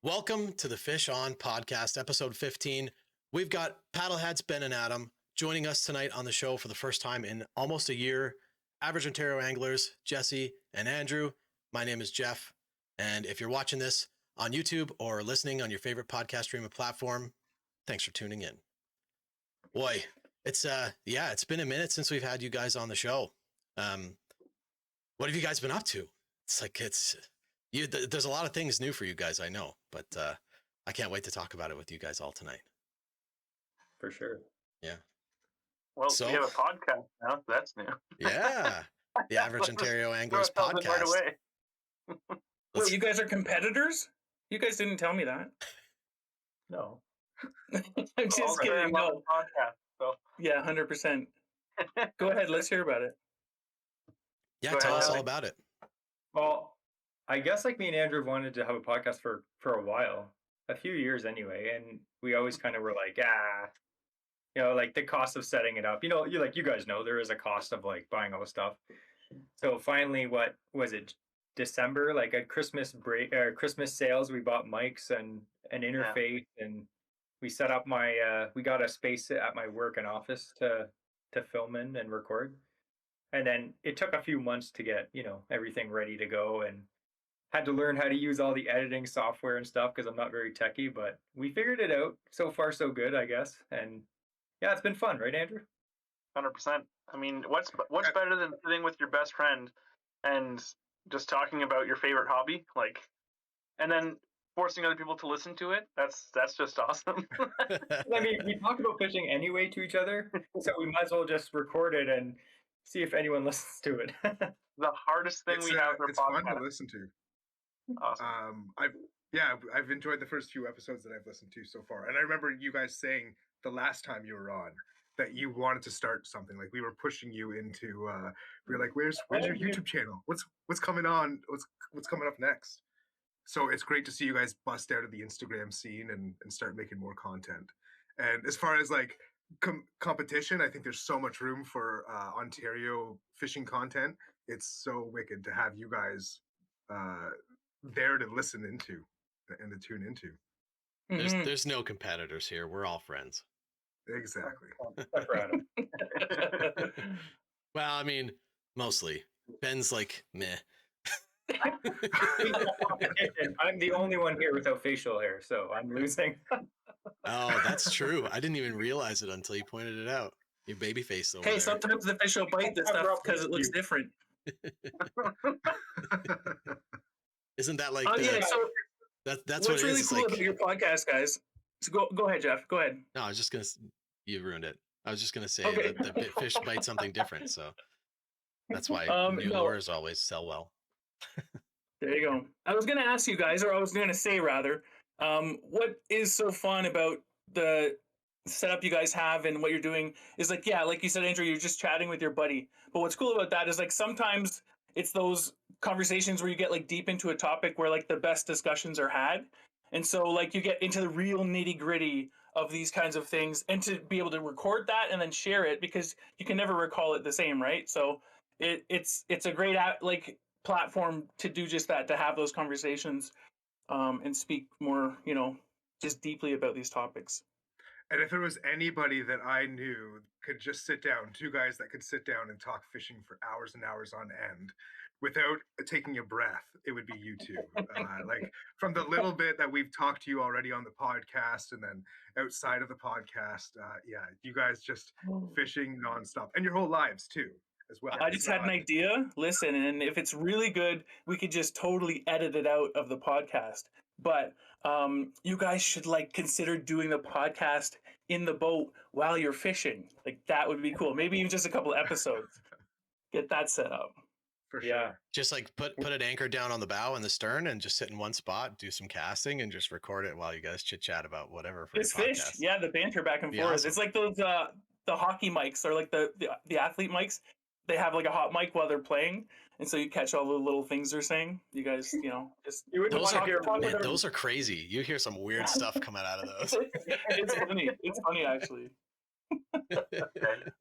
Welcome to the Fish On podcast, episode 15. We've got PaddleHeads, Ben and Adam, joining us tonight on the show for the first time in almost a year. Average Ontario anglers, Jesse and Andrew. My name is Jeff. And if you're watching this on YouTube or listening on your favorite podcast streaming platform, thanks for tuning in. Boy, it's been a minute since we've had you guys on the show. What have you guys been up to? There's a lot of things new for you guys, I know, but I can't wait to talk about it with you guys all tonight. For sure. Yeah. Well, we have a podcast now. So that's new. Yeah. The Average Ontario Anglers podcast. Right away. Well, you guys are competitors? You guys didn't tell me that. No. I'm just kidding. No. Podcast, so. Yeah, 100%. Go ahead. Let's hear about it. Yeah, tell us all about it. Well, I guess like me and Andrew wanted to have a podcast for a while, a few years anyway, and we always kind of were like, like the cost of setting it up. You guys know there is a cost of like buying all the stuff. So finally, what was it? December, like at Christmas break or Christmas sales, we bought mics and an interface, and we set up we got a space at my work and office to film in and record. And then it took a few months to get, everything ready to go, and had to learn how to use all the editing software and stuff because I'm not very techy, but we figured it out. So far, so good, I guess. And yeah, it's been fun, right, Andrew? 100%. I mean, what's better than sitting with your best friend and just talking about your favorite hobby, and then forcing other people to listen to it? That's just awesome. I mean, we talk about fishing anyway to each other, so we might as well just record it and see if anyone listens to it. The hardest thing we have for it's podcast. fun to listen to. Awesome. I've enjoyed the first few episodes that I've listened to so far, and I remember you guys saying the last time you were on that you wanted to start something. Like we were pushing you into. We were like, "Where's your YouTube channel? What's coming on? What's coming up next?" So it's great to see you guys bust out of the Instagram scene and start making more content. And as far as like competition, I think there's so much room for Ontario fishing content. It's so wicked to have you guys there to listen into and to tune into. There's no competitors here. We're all friends. Exactly. Well, I mean, mostly. Ben's like, meh. I'm the only one here without facial hair, so I'm losing. Oh, that's true. I didn't even realize it until you pointed it out. Your baby face over there. Sometimes the fish will bite this stuff because it looks different. Isn't that like so that's what's really cool about your podcast, guys? So go ahead, Jeff. Go ahead. No, I was just gonna. You ruined it. I was just gonna say that the fish bite something different, so that's why new lures always sell well. There you go. I was gonna ask you guys, or I was gonna say rather, what is so fun about the setup you guys have and what you're doing is like you said, Andrew, you're just chatting with your buddy. But what's cool about that is like sometimes it's those conversations where you get like deep into a topic where like the best discussions are had. And so like you get into the real nitty gritty of these kinds of things, and to be able to record that and then share it, because you can never recall it the same, right? So it's a great platform to do just that, to have those conversations and speak more, just deeply about these topics. And if there was anybody that I knew could just sit down, two guys that could sit down and talk fishing for hours and hours on end without taking a breath, it would be you two. Like from the little bit that we've talked to you already on the podcast and then outside of the podcast, you guys just fishing nonstop, and your whole lives too as well. I just had an idea. Listen, and if it's really good, we could just totally edit it out of the podcast. But you guys should consider doing the podcast in the boat while you're fishing. Like that would be cool. Maybe even just a couple episodes. Get that set up. For sure. Yeah. Just like put an anchor down on the bow and the stern and just sit in one spot, do some casting, and just record it while you guys chit chat about whatever for this your fish. podcast. Yeah, the banter back and forth. Awesome. It's like those the hockey mics, or like the athlete mics. They have like a hot mic while they're playing, and so you catch all the little things they're saying. You guys, just those are crazy. You hear some weird stuff coming out of those. It's funny. It's funny actually.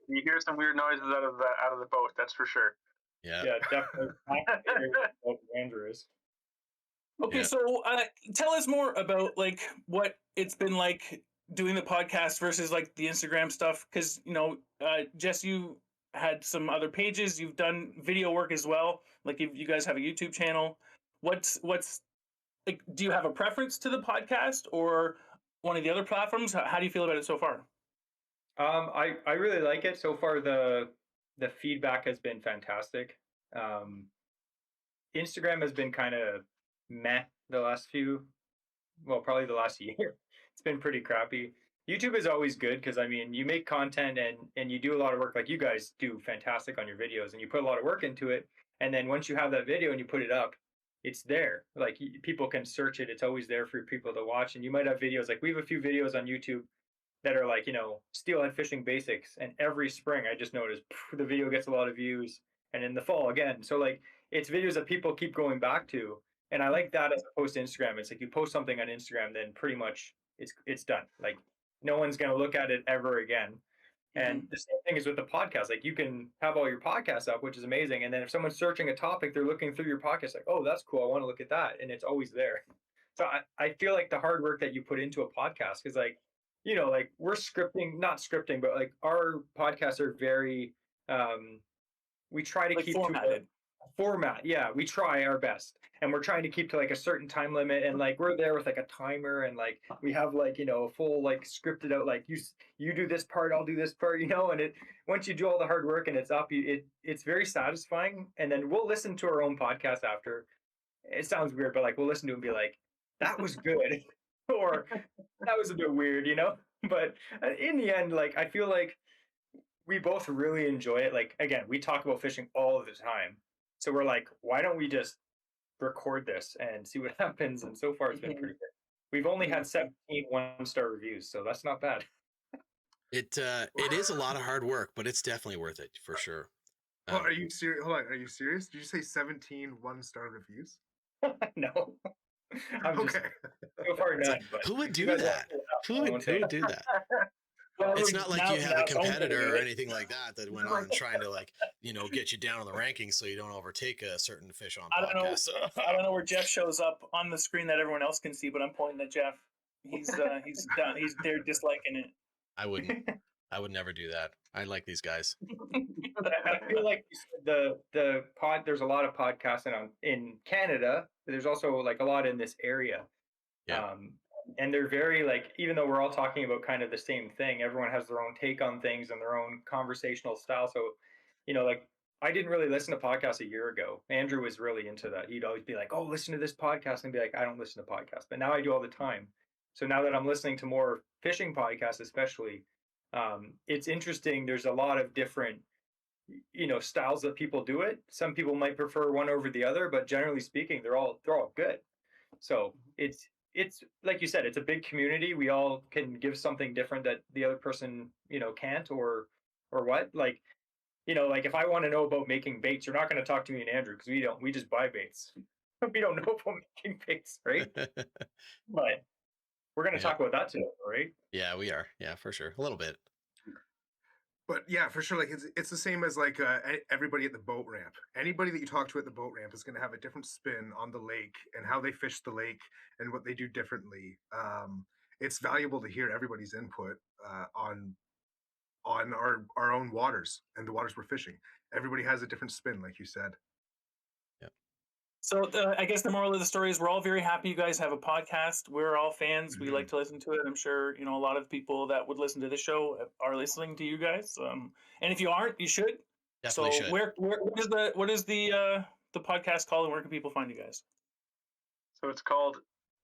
You hear some weird noises out of the boat. That's for sure. Yeah. Yeah, definitely. Andrews. Okay, Yeah. so tell us more about like what it's been like doing the podcast versus like the Instagram stuff, because Jess, you had some other pages, you've done video work as well. Like you guys have a YouTube channel. What's like? Do you have a preference to the podcast or one of the other platforms? How do you feel about it so far? I really like it so far. The feedback has been fantastic. Um, Instagram has been kind of meh the last probably the last year. It's been pretty crappy. YouTube is always good because I mean, you make content and you do a lot of work. Like you guys do fantastic on your videos, and you put a lot of work into it. And then once you have that video and you put it up, it's there. Like people can search it. It's always there for people to watch. And you might have videos like we have a few videos on YouTube that are like steelhead fishing basics, and every spring I just noticed the video gets a lot of views, and in the fall again. So like it's videos that people keep going back to, and I like that as opposed to Instagram. It's like you post something on Instagram, then pretty much it's done. Like no one's gonna look at it ever again. And the same thing is with the podcast. Like you can have all your podcasts up, which is amazing, and then if someone's searching a topic, they're looking through your podcast like, oh, that's cool, I want to look at that, and it's always there. So I feel like the hard work that you put into a podcast is like like we're not scripting, but like our podcasts are very, we try to Like keep formatted. to a format. Yeah, we try our best. And we're trying to keep to like a certain time limit. And like we're there with like a timer and like we have like, a full like scripted out, like you do this part, I'll do this part, and once you do all the hard work and it's up, it's very satisfying. And then we'll listen to our own podcast after. It sounds weird, but like we'll listen to it and be like, that was good. Or that was a bit weird, But in the end, like I feel like we both really enjoy it. Like again, we talk about fishing all of the time, so we're like, why don't we just record this and see what happens? And so far, it's been pretty good. We've only had 17 one-star reviews, so that's not bad. It is a lot of hard work, but it's definitely worth it for sure. Well, are you serious? Hold on, are you serious? Did you say 17 one-star reviews? No, I'm just Okay. so far none. But Who would do you guys that? Who would do that? Well, It's not like you have a it's own competitor or right? anything like that went on trying to like, get you down on the rankings so you don't overtake a certain fish on I don't know. podcasts. I don't know where Jeff shows up on the screen that everyone else can see, but I'm pointing at Jeff. He's done. He's there disliking it. I would never do that. I like these guys. I feel like the pod. There's a lot of podcasts in Canada. But there's also like a lot in this area. Yeah. And they're very like, even though we're all talking about kind of the same thing, everyone has their own take on things and their own conversational style. So, like I didn't really listen to podcasts a year ago. Andrew was really into that. He'd always be like, "Oh, listen to this podcast," and be like, "I don't listen to podcasts," but now I do all the time. So now that I'm listening to more fishing podcasts, especially, it's interesting. There's a lot of different styles that people do it. Some people might prefer one over the other, but generally speaking, they're all good. So it's like you said, it's a big community. We all can give something different that the other person can't, or what. Like like if I want to know about making baits, you're not going to talk to me and Andrew because we just buy baits. We don't know about making baits, right? But we're going to talk about that today, right? Yeah, we are. Yeah, for sure. A little bit. But yeah, for sure, like it's the same as like everybody at the boat ramp. Anybody that you talk to at the boat ramp is going to have a different spin on the lake and how they fish the lake and what they do differently. It's valuable to hear everybody's input on our own waters and the waters we're fishing. Everybody has a different spin, like you said. So I guess the moral of the story is we're all very happy you guys have a podcast. We're all fans. We like to listen to it. I'm sure a lot of people that would listen to this show are listening to you guys. And if you aren't, you should. Definitely so should. what is the podcast called, and where can people find you guys? So it's called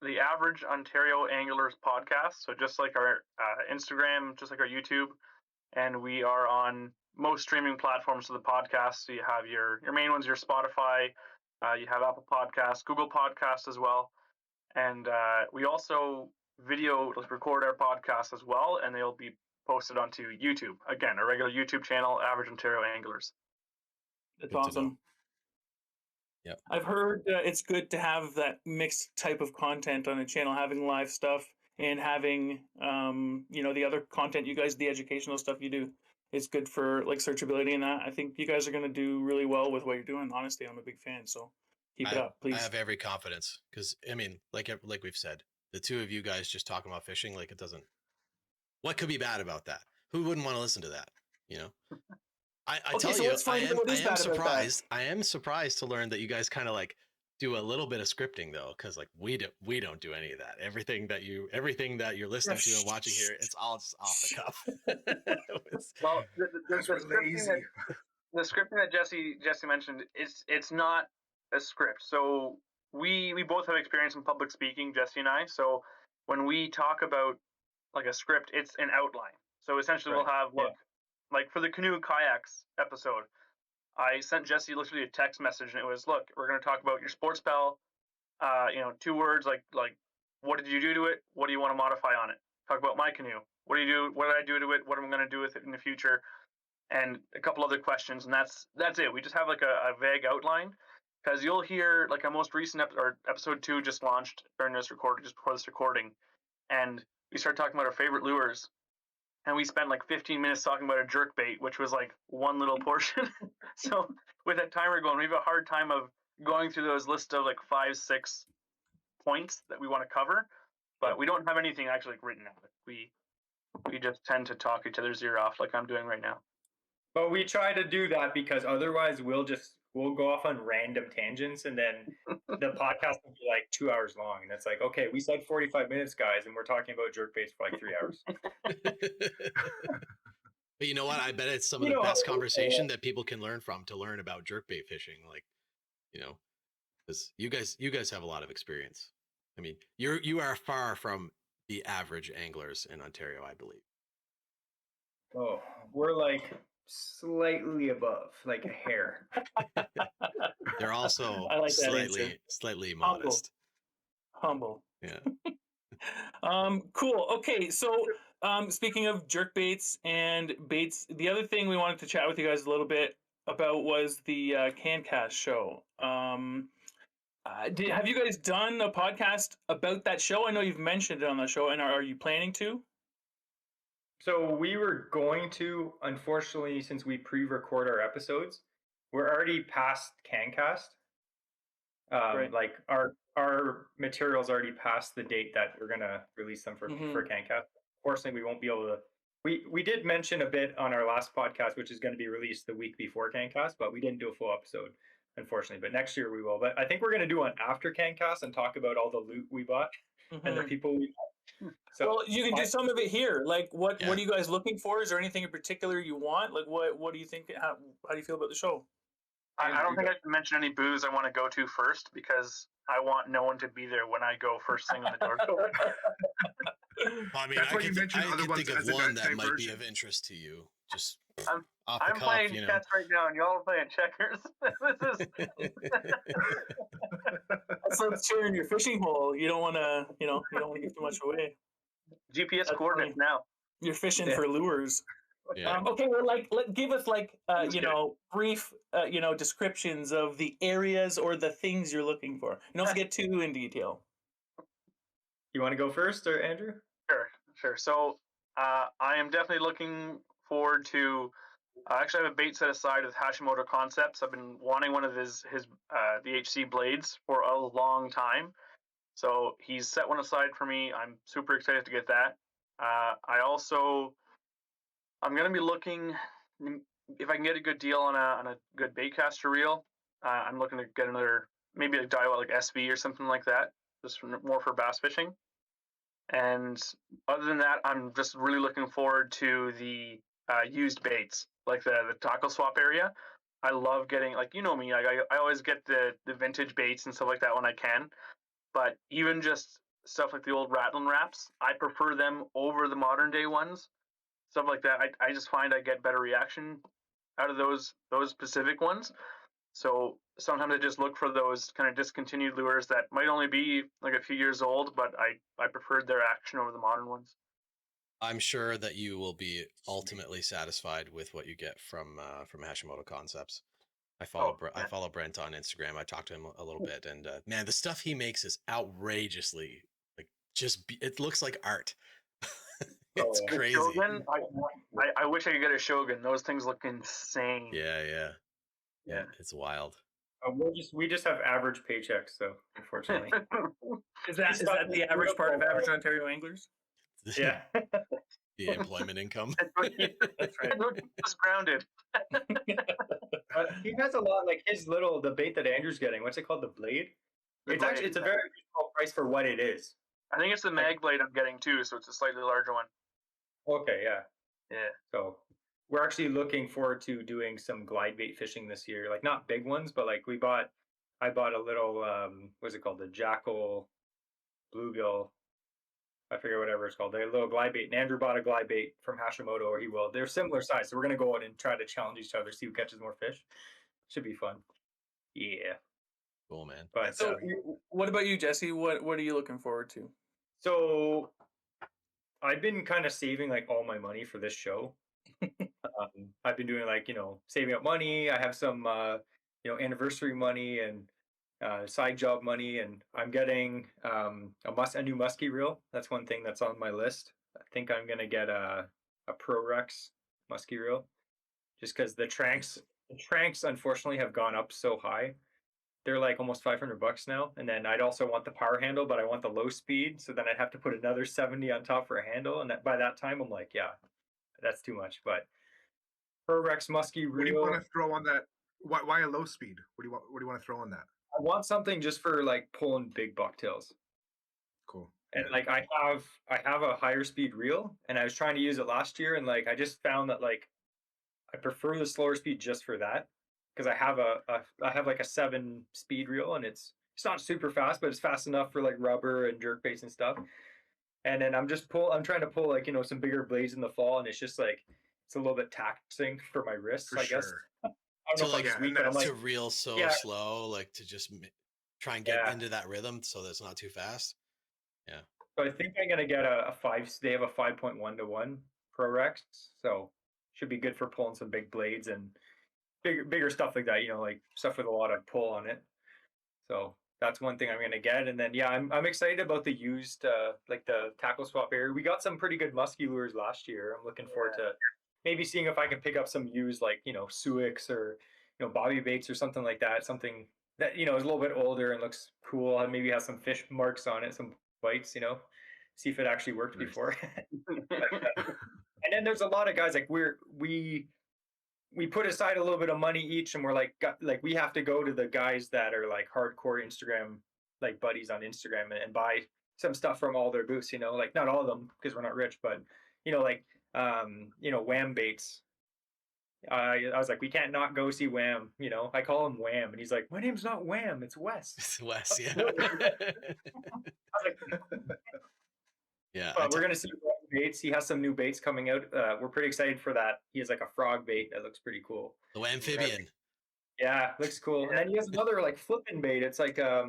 the Average Ontario Anglers Podcast. So just like our Instagram, just like our YouTube, and we are on most streaming platforms for the podcast. So you have your main ones, your Spotify. You have Apple Podcasts, Google Podcasts as well. And we also record our podcasts as well, and they'll be posted onto YouTube. Again, our regular YouTube channel, Average Ontario Anglers. That's awesome. Yeah. I've heard it's good to have that mixed type of content on a channel, having live stuff and having, the other content you guys, the educational stuff you do. It's good for like searchability and that. I think you guys are going to do really well with what you're doing. Honestly, I'm a big fan. So Keep it up, I please. have every confidence because I mean, like we've said, the two of you guys just talking about fishing, like it doesn't. What could be bad about that? Who wouldn't want to listen to that? You know. I Okay, tell so you, let's find out what I is am bad about that. surprised. I am surprised to learn that you guys kind of like do a little bit of scripting though, because like we don't do any of that. Everything that you're listening to and watching here, it's all just off the cuff. It's- Well, Because we're lazy. the scripting that Jesse mentioned it's not a script. So we both have experience in public speaking, Jesse and I. So when we talk about like a script, it's an outline. So essentially, we'll have like for the canoe kayaks episode, I sent Jesse literally a text message, and it was, look, we're going to talk about your sports bell. 2 words like what did you do to it? What do you want to modify on it? Talk about my canoe. What do you do? What did I do to it? What am I going to do with it in the future? And a couple other questions, and that's it. We just have like a vague outline, because you'll hear like our most recent episode 2 just launched during this recording, just before this recording, and we started talking about our favorite lures, and we spent like 15 minutes talking about a jerk bait, which was like one little portion. So with that timer going, we have a hard time of going through those lists of like 5-6 points that we want to cover, but we don't have anything actually like written out. We just tend to talk each other's ear off like I'm doing right now. But we try to do that because otherwise we'll go off on random tangents, and then the podcast will be like 2 hours long, and it's like, okay, we said 45 minutes, guys, and we're talking about jerkbaits for like 3 hours. But you know what? I bet it's some of the best conversation that people can learn from to learn about jerkbait fishing. Like, you know, because you guys have a lot of experience. I mean, you are far from the average anglers in Ontario, I believe. Oh, we're like slightly above, like a hair. They're also I like that answer. slightly Humble. modest. Humble. Yeah. Cool. Okay, so speaking of jerk baits and baits, the other thing we wanted to chat with you guys a little bit about was the CANCAST show. Have you guys done a podcast about that show? I know you've mentioned it on the show, and are you planning to? So we were going to, unfortunately, since we pre-record our episodes, we're already past CANCAST. Right. Like our material's already past the date that we're gonna release them for CANCAST. Unfortunately, we won't be able to. We did mention a bit on our last podcast, which is going to be released the week before CANCAST, but we didn't do a full episode, unfortunately. But next year we will. But I think we're going to do one after CANCAST and talk about all the loot we bought and the people we bought. So well, you can do some of it here. Like, what are you guys looking for? Is there anything in particular you want? Like, what do you think? How do you feel about the show? I don't think I can mention any booths I want to go to first, because I want no one to be there when I go first thing on the door. I mean, That's I why you mentioned other could ones think of as a one that might be diversion. of interest to you. Just I'm off the I'm cuff, playing you know. chess right now, and y'all are playing checkers. That's like sharing your fishing hole. You don't want to, you don't want to give too much away. GPS That's coordinates funny. now. You're fishing for lures. Yeah. Okay, well, give us brief, descriptions of the areas or the things you're looking for. You don't have to get too in detail. You want to go first, or Andrew? Sure. So I am definitely looking forward to. I actually have a bait set aside with Hashimoto Concepts. I've been wanting one of his the HC blades for a long time, so he's set one aside for me. I'm super excited to get that. I'm going to be looking if I can get a good deal on a good baitcaster reel. I'm looking to get another, maybe a Daiwa like SV or something like that, just more for bass fishing. And other than that, I'm just really looking forward to the used baits, like the tackle swap area. I love getting, like, you know me, I always get the vintage baits and stuff like that when I can. But even just stuff like the old Rattling wraps, I prefer them over the modern day ones. Stuff like that, I just find I get better reaction out of those specific ones. So sometimes I just look for those kind of discontinued lures that might only be like a few years old, but I preferred their action over the modern ones. I'm sure that you will be ultimately satisfied with what you get from Hashimoto Concepts. I follow Brent on Instagram. I talked to him a little bit, and man, the stuff he makes is outrageously it looks like art. It's crazy. Shogun, I wish I could get a Shogun. Those things look insane. Yeah, it's wild. We just have average paychecks, so unfortunately, Is that the average part of average Ontario anglers? yeah. The employment income. That's right. Just grounded. He has a lot like the bait that Andrew's getting. What's it called? The blade. It's actually it's a very reasonable price for what it is. I think it's the mag blade I'm getting too, so it's a slightly larger one. Okay, yeah. Yeah. So we're actually looking forward to doing some glide bait fishing this year. Like not big ones, but like I bought a little what's it called? The Jackal bluegill. I forget whatever it's called. They're a little glide bait. And Andrew bought a glide bait from Hashimoto, or he will. They're similar size, so we're gonna go out and try to challenge each other, see who catches more fish. Should be fun. Yeah. Cool, man. But So, what about you, Jesse? What are you looking forward to? so I've been kind of saving like all my money for this show. I've been doing like saving up money. I have some anniversary money and side job money, and I'm getting a new musky reel. That's one thing that's on my list. I think I'm gonna get a ProRex musky reel, just because the tranks unfortunately have gone up so high. They're like almost $500 now, and then I'd also want the power handle, but I want the low speed, so then I'd have to put another 70 on top for a handle, and by that time I'm like, yeah, that's too much. But ProRex musky reel. What do you want to throw on that? Why a low speed? What do you want to throw on that? I want something just for like pulling big bucktails. Cool. And like I have a higher speed reel, and I was trying to use it last year, and like I just found that like I prefer the slower speed just for that, because I have like a 7 speed reel, and it's not super fast, but it's fast enough for like rubber and jerk baits and stuff. And then I'm trying to pull like some bigger blades in the fall, and it's just like it's a little bit taxing for my wrists, For I guess. sure. I don't know if like, I'm sweet, but I'm to like, reel so yeah. slow, like to just try and get Yeah. into that rhythm so that it's not too fast. So I think I'm gonna get a 5. They have a 5.1-to-1 ProRex, so should be good for pulling some big blades and bigger stuff like that. Like stuff with a lot of pull on it. So that's one thing I'm gonna get, and then yeah, I'm excited about the used like the tackle swap area. We got some pretty good musky lures last year. I'm looking forward to maybe seeing if I can pick up some used like Suix or bobby baits or something like that. Something that is a little bit older and looks cool, and maybe has some fish marks on it, some bites. See if it actually worked Nice. before. And then there's a lot of guys like we put aside a little bit of money each, and we're like we have to go to the guys that are like hardcore Instagram like buddies on Instagram and buy some stuff from all their booths. Like not all of them because we're not rich, but like Wham baits. I was like, we can't not go see Wham. I call him Wham, and he's like, my name's not Wham, it's Wes. It's Wes, yeah. I was like, Yeah. but we're gonna see Wham baits. He has some new baits coming out. We're pretty excited for that. He has like a frog bait that looks pretty cool. The amphibian. Yeah, looks cool. And then he has another like flipping bait. It's like I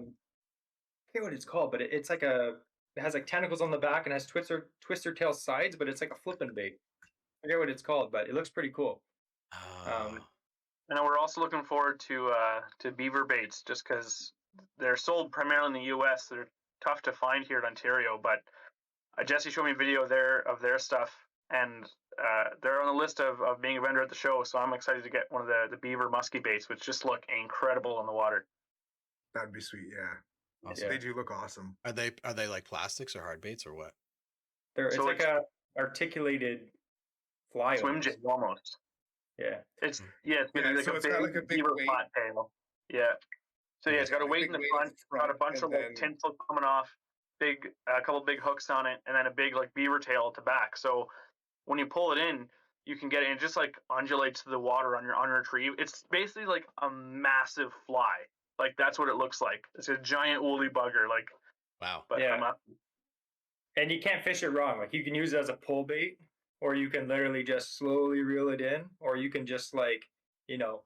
forget what it's called, but it's like it has like tentacles on the back and has twister tail sides, but it's like a flipping bait. I forget what it's called, but it looks pretty cool. And we're also looking forward to beaver baits, just because they're sold primarily in the U.S. They're tough to find here in Ontario, but Jesse showed me a video of their stuff, and they're on the list of being a vendor at the show. So I'm excited to get one of the beaver musky baits, which just look incredible in the water. That'd be sweet. Yeah. Awesome. They do look awesome. Are they like plastics or hard baits or what? It's like a articulated fly. Swim jig almost. Yeah. It's like so it's got like a big beaver weight. flat tail. Yeah. So yeah, it's got a weight in the front, got a bunch of like tinsel coming off, a couple big hooks on it, and then a big like beaver tail at the back. So when you pull it in, you can get it, and it just like undulates to the water on your tree. It's basically like a massive fly. Like that's what it looks like. It's a giant woolly bugger. Like wow. But and you can't fish it wrong. Like you can use it as a pull bait, or you can literally just slowly reel it in, or you can just like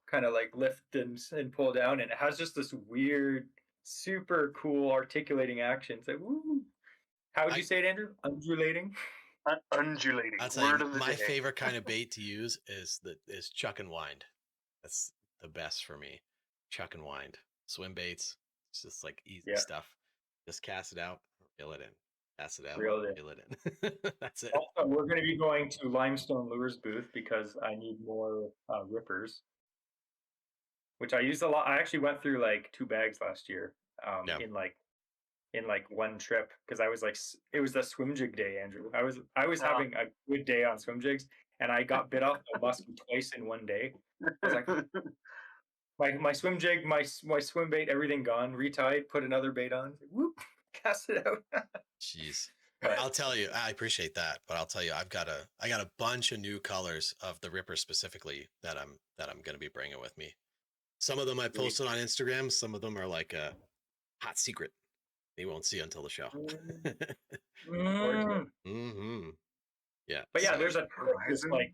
kind of like lift and pull down, and it has just this weird, super cool articulating action. It's like, woo. How would you say it, Andrew? Undulating? Undulating. That's my favorite kind of bait to use is chuck and wind. That's the best for me. Chuck and wind. Swim baits. It's just like easy stuff. Just cast it out, reel it in. Cast it out, reel it in. That's it. Also, we're going to be going to Limestone Lures booth because I need more rippers. which I used a lot. I actually went through like 2 bags last year, Yeah. in like one trip because I was like, it was the swim jig day, Andrew. I was having a good day on swim jigs, and I got bit off by a muskie twice in one day. I was like, my swim jig, my swim bait, everything gone. Retied, put another bait on. Whoop, cast it out. Jeez. But I'll tell you, I appreciate that, but I'll tell you, I got a bunch of new colors of the Ripper specifically that I'm going to be bringing with me. Some of them I posted on Instagram. Some of them are like a hot secret. You won't see until the show. Mm-hmm. Yeah. But yeah, so- there's a Horizon. like,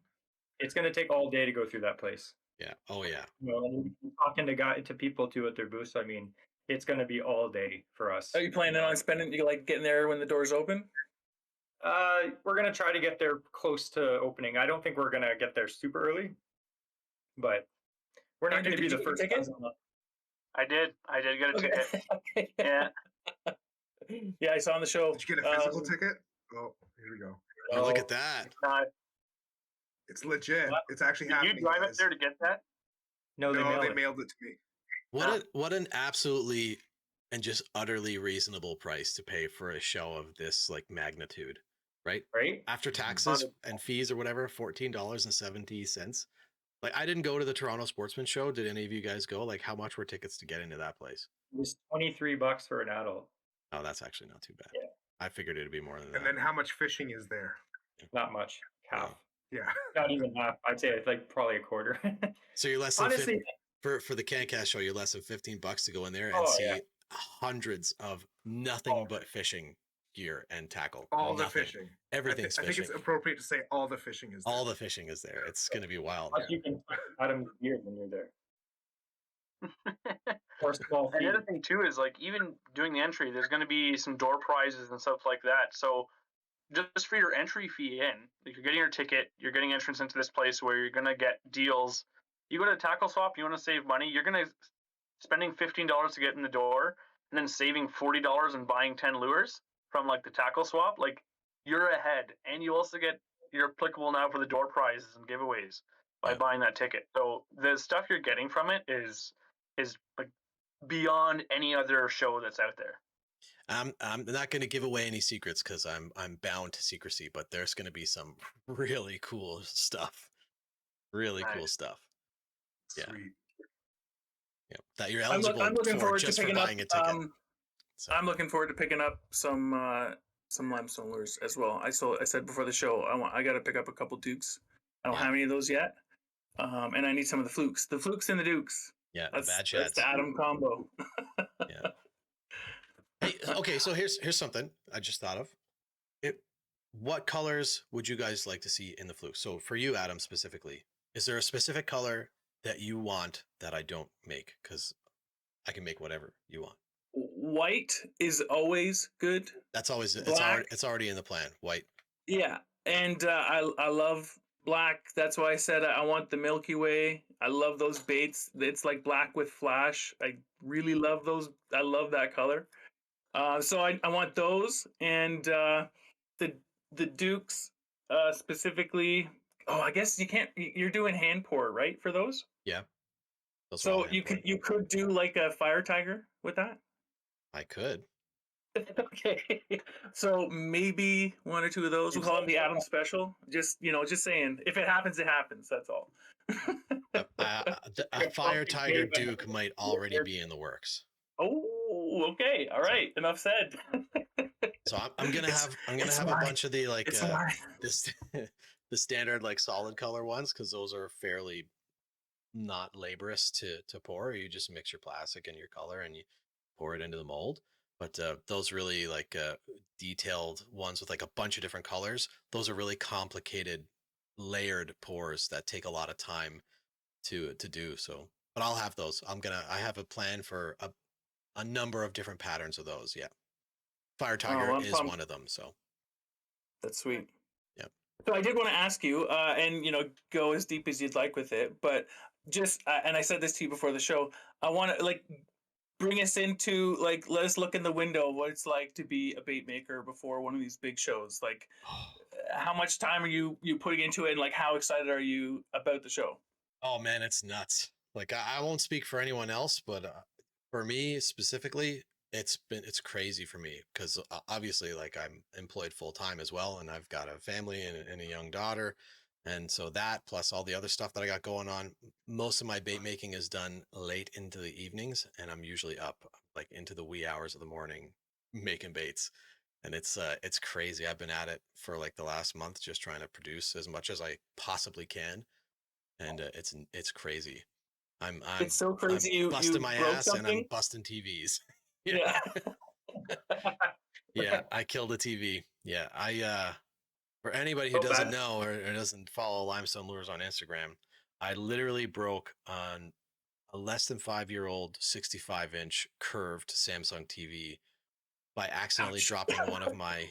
it's gonna take all day to go through that place. yeah. Oh yeah. You know, and talking to people too at their booths. I mean, it's gonna be all day for us. Are you planning on spending? You like getting there when the doors open? We're gonna try to get there close to opening. I don't think we're gonna get there super early, but we're not Andrew, gonna be did the you get first tickets? ones on the. I did get a ticket. Okay. Yeah. Yeah, I saw on the show. Did you get a physical ticket? Oh, here we go. Oh, look at that. It's legit. What? It's actually Did you happening. drive up guys. there to get that? No, they No, they it. mailed it to me. What an absolutely and just utterly reasonable price to pay for a show of this like magnitude, right? Right? After taxes and fees or whatever, $14.70. Like I didn't go to the Toronto Sportsman Show. Did any of you guys go? Like how much were tickets to get into that place? It was $23 for an adult. Oh, that's actually not too bad. Yeah. I figured it'd be more than that. And then how much fishing is there? Not much. Half. Yeah. Not even half. I'd say it's like probably a quarter. So you're less than Honestly, for the CanCast show, you're less than $15 to go in there and Oh, see yeah. hundreds of nothing but fishing gear and tackle. All the Nothing. fishing. Everything's I think fishing. it's appropriate to say all the fishing is there. All the fishing is there. It's going to be wild. plus you can Adam's beard when you're there. Or small And the feet. other thing too is like even doing the entry, there's going to be some door prizes and stuff like that. So just for your entry fee in, if you're getting your ticket, you're getting entrance into this place where you're going to get deals. You go to Tackle Swap, you want to save money, you're going to spending $15 to get in the door, and then saving $40 and buying 10 lures from like the Tackle Swap. Like you're ahead, and you also you're applicable now for the door prizes and giveaways by buying that ticket. So the stuff you're getting from it is like beyond any other show that's out there. I'm not going to give away any secrets because I'm bound to secrecy, but there's going to be some really cool stuff. Really cool stuff. Yeah. Sweet. Yeah. That you're I'm eligible looking for forward to just for picking up. buying a ticket. So, I'm looking forward to picking up some limestone lures as well. I said before the show, I got to pick up a couple Dukes. I don't have any of those yet, and I need some of the Flukes. The Flukes and the Dukes. yeah, That's the bad that's chats. the Adam combo. Yeah. Hey, okay, so here's something I just thought of. What colors would you guys like to see in the Fluke? So for you, Adam, specifically, is there a specific color that you want that I don't make? Because I can make whatever you want. White is always good. That's always Black. it's already in the plan. White. Yeah, and I love black. That's why I said I want the Milky Way. I love those baits. It's like black with flash. I really love those. I love that color. So I want those, and the Dukes specifically. Oh, I guess you can't. You're doing hand pour, right, for those? Yeah. Those are So all hand-poured. you could do like a Fire Tiger with that. I could. Okay, so maybe one or two of those. We'll call it the Adam Special. Just saying. If it happens, it happens. That's all. A Fire Tiger Duke might already be in the works. Oh, okay. All right. Enough said. So I'm gonna have a bunch of the like this the standard like solid color ones because those are fairly not laborious to pour. You just mix your plastic and your color and you pour it into the mold. But those really like detailed ones with like a bunch of different colors, those are really complicated layered pours that take a lot of time to do. So, but I'll have those. I have a plan for a number of different patterns of those. Yeah. Fire Tiger is pumped. one of them. So That's sweet. Yeah. So I did want to ask you, and go as deep as you'd like with it, but just and I said this to you before the show. I want to like bring us into like let us look in the window what it's like to be a bait maker before one of these big shows. Like, how much time are you putting into it, and like how excited are you about the show? oh man, it's nuts. Like I won't speak for anyone else, but for me specifically, it's crazy for me because obviously like I'm employed full time as well, and I've got a family and a young daughter, and so that plus all the other stuff that I got going on, most of my bait making is done late into the evenings, and I'm usually up like into the wee hours of the morning making baits. And it's crazy. I've been at it for like the last month, just trying to produce as much as I possibly can, and it's crazy. It's so I'm crazy you busting my broke ass and I'm something. busting TVs. Yeah. Yeah. Yeah, I killed a TV. Yeah, I for anybody who Oh, doesn't bad. know or doesn't follow Limestone Lures on Instagram, I literally broke on a less than 5-year-old 65-inch curved Samsung TV by accidentally Ouch. dropping one of my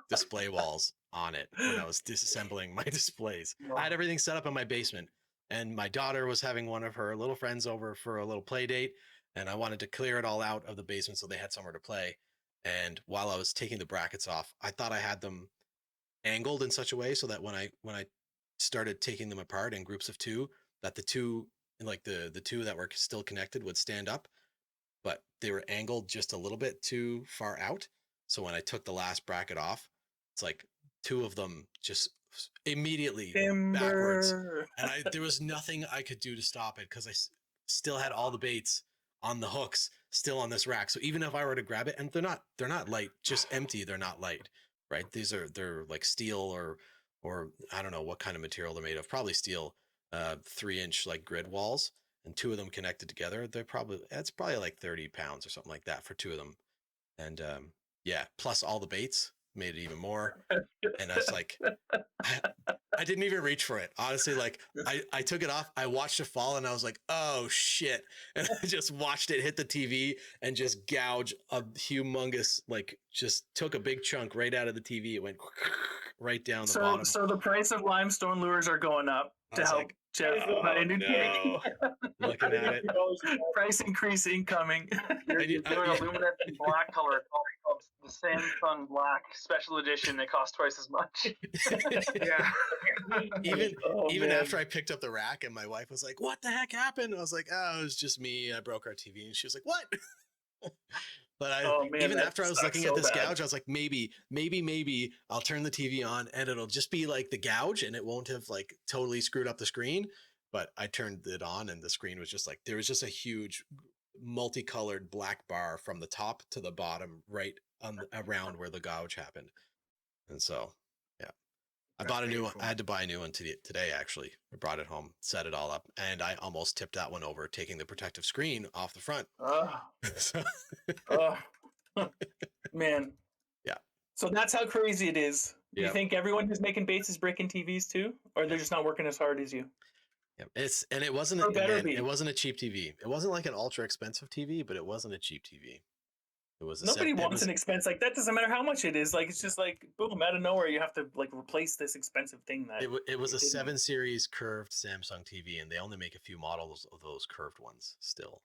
display walls on it when I was disassembling my displays. I had everything set up in my basement, and my daughter was having one of her little friends over for a little play date, and I wanted to clear it all out of the basement so they had somewhere to play. And while I was taking the brackets off, I thought I had them angled in such a way so that when I started taking them apart in groups of two, that the two like the two that were still connected would stand up, but they were angled just a little bit too far out. So when I took the last bracket off, it's like two of them just immediately backwards. Timber. And there was nothing I could do to stop it because still had all the baits on the hooks still on this rack. So even if I were to grab it, and they're not light, just empty, they're not light, right? They're like steel or I don't know what kind of material they're made of, probably steel, 3-inch like grid walls, and two of them connected together. It's probably like 30 pounds or something like that for two of them. And yeah, plus all the baits made it even more. And I was like, I didn't even reach for it. Honestly, like I took it off, I watched it fall, and I was like, oh shit. And I just watched it hit the TV and just gouge a humongous, like just took a big chunk right out of the TV. It went right down the bottom. So the price of limestone lures are going up I to was help like, Jeff buy a new TV. no. Looking at it. Price increase incoming. You're And doing a luminous and black color. It's called the Samsung Black Special Edition. They cost twice as much. Yeah. Even man. after I picked up the rack and my wife was like, what the heck happened? I was like, oh, it was just me. I broke our TV. And she was like, what? But even after I was looking at this gouge, I was like, maybe I'll turn the TV on and it'll just be like the gouge and it won't have like totally screwed up the screen. But I turned it on and the screen was just like, there was just a huge multicolored black bar from the top to the bottom, right around where the gouge happened. And so, yeah, I bought a new one. I had to buy a new one today, actually. I brought it home, set it all up, and I almost tipped that one over, taking the protective screen off the front. So, Man. Yeah. So that's how crazy it is. Do you Yeah. think everyone who's making baits is breaking TVs too? Or they're just not working as hard as you? yeah, it wasn't Or better be. it wasn't a cheap TV. It wasn't like an ultra expensive TV, but it wasn't a cheap TV. It was Nobody wants an expense like that. Doesn't matter how much it is. Like it's just like boom, out of nowhere you have to like replace this expensive thing that it was a didn't. 7 series curved Samsung TV, and they only make a few models of those curved ones still,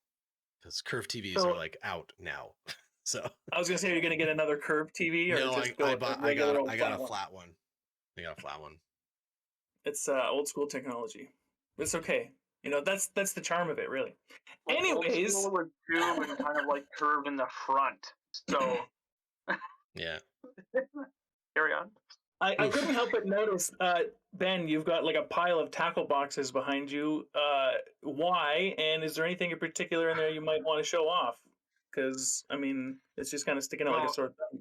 because curved TVs are like out now. So I was gonna say, you're gonna get another curved TV, or no, just I got a one? flat one. I got a flat one. It's old school technology. It's okay. You know, that's the charm of it, really. Anyways, Old school with tube and kind of like curved in the front. So Yeah. carry on. I couldn't help but notice, Ben, you've got like a pile of tackle boxes behind you. Why? And is there anything in particular in there you might want to show off? Because I mean, it's just kind of sticking out like a sore thumb.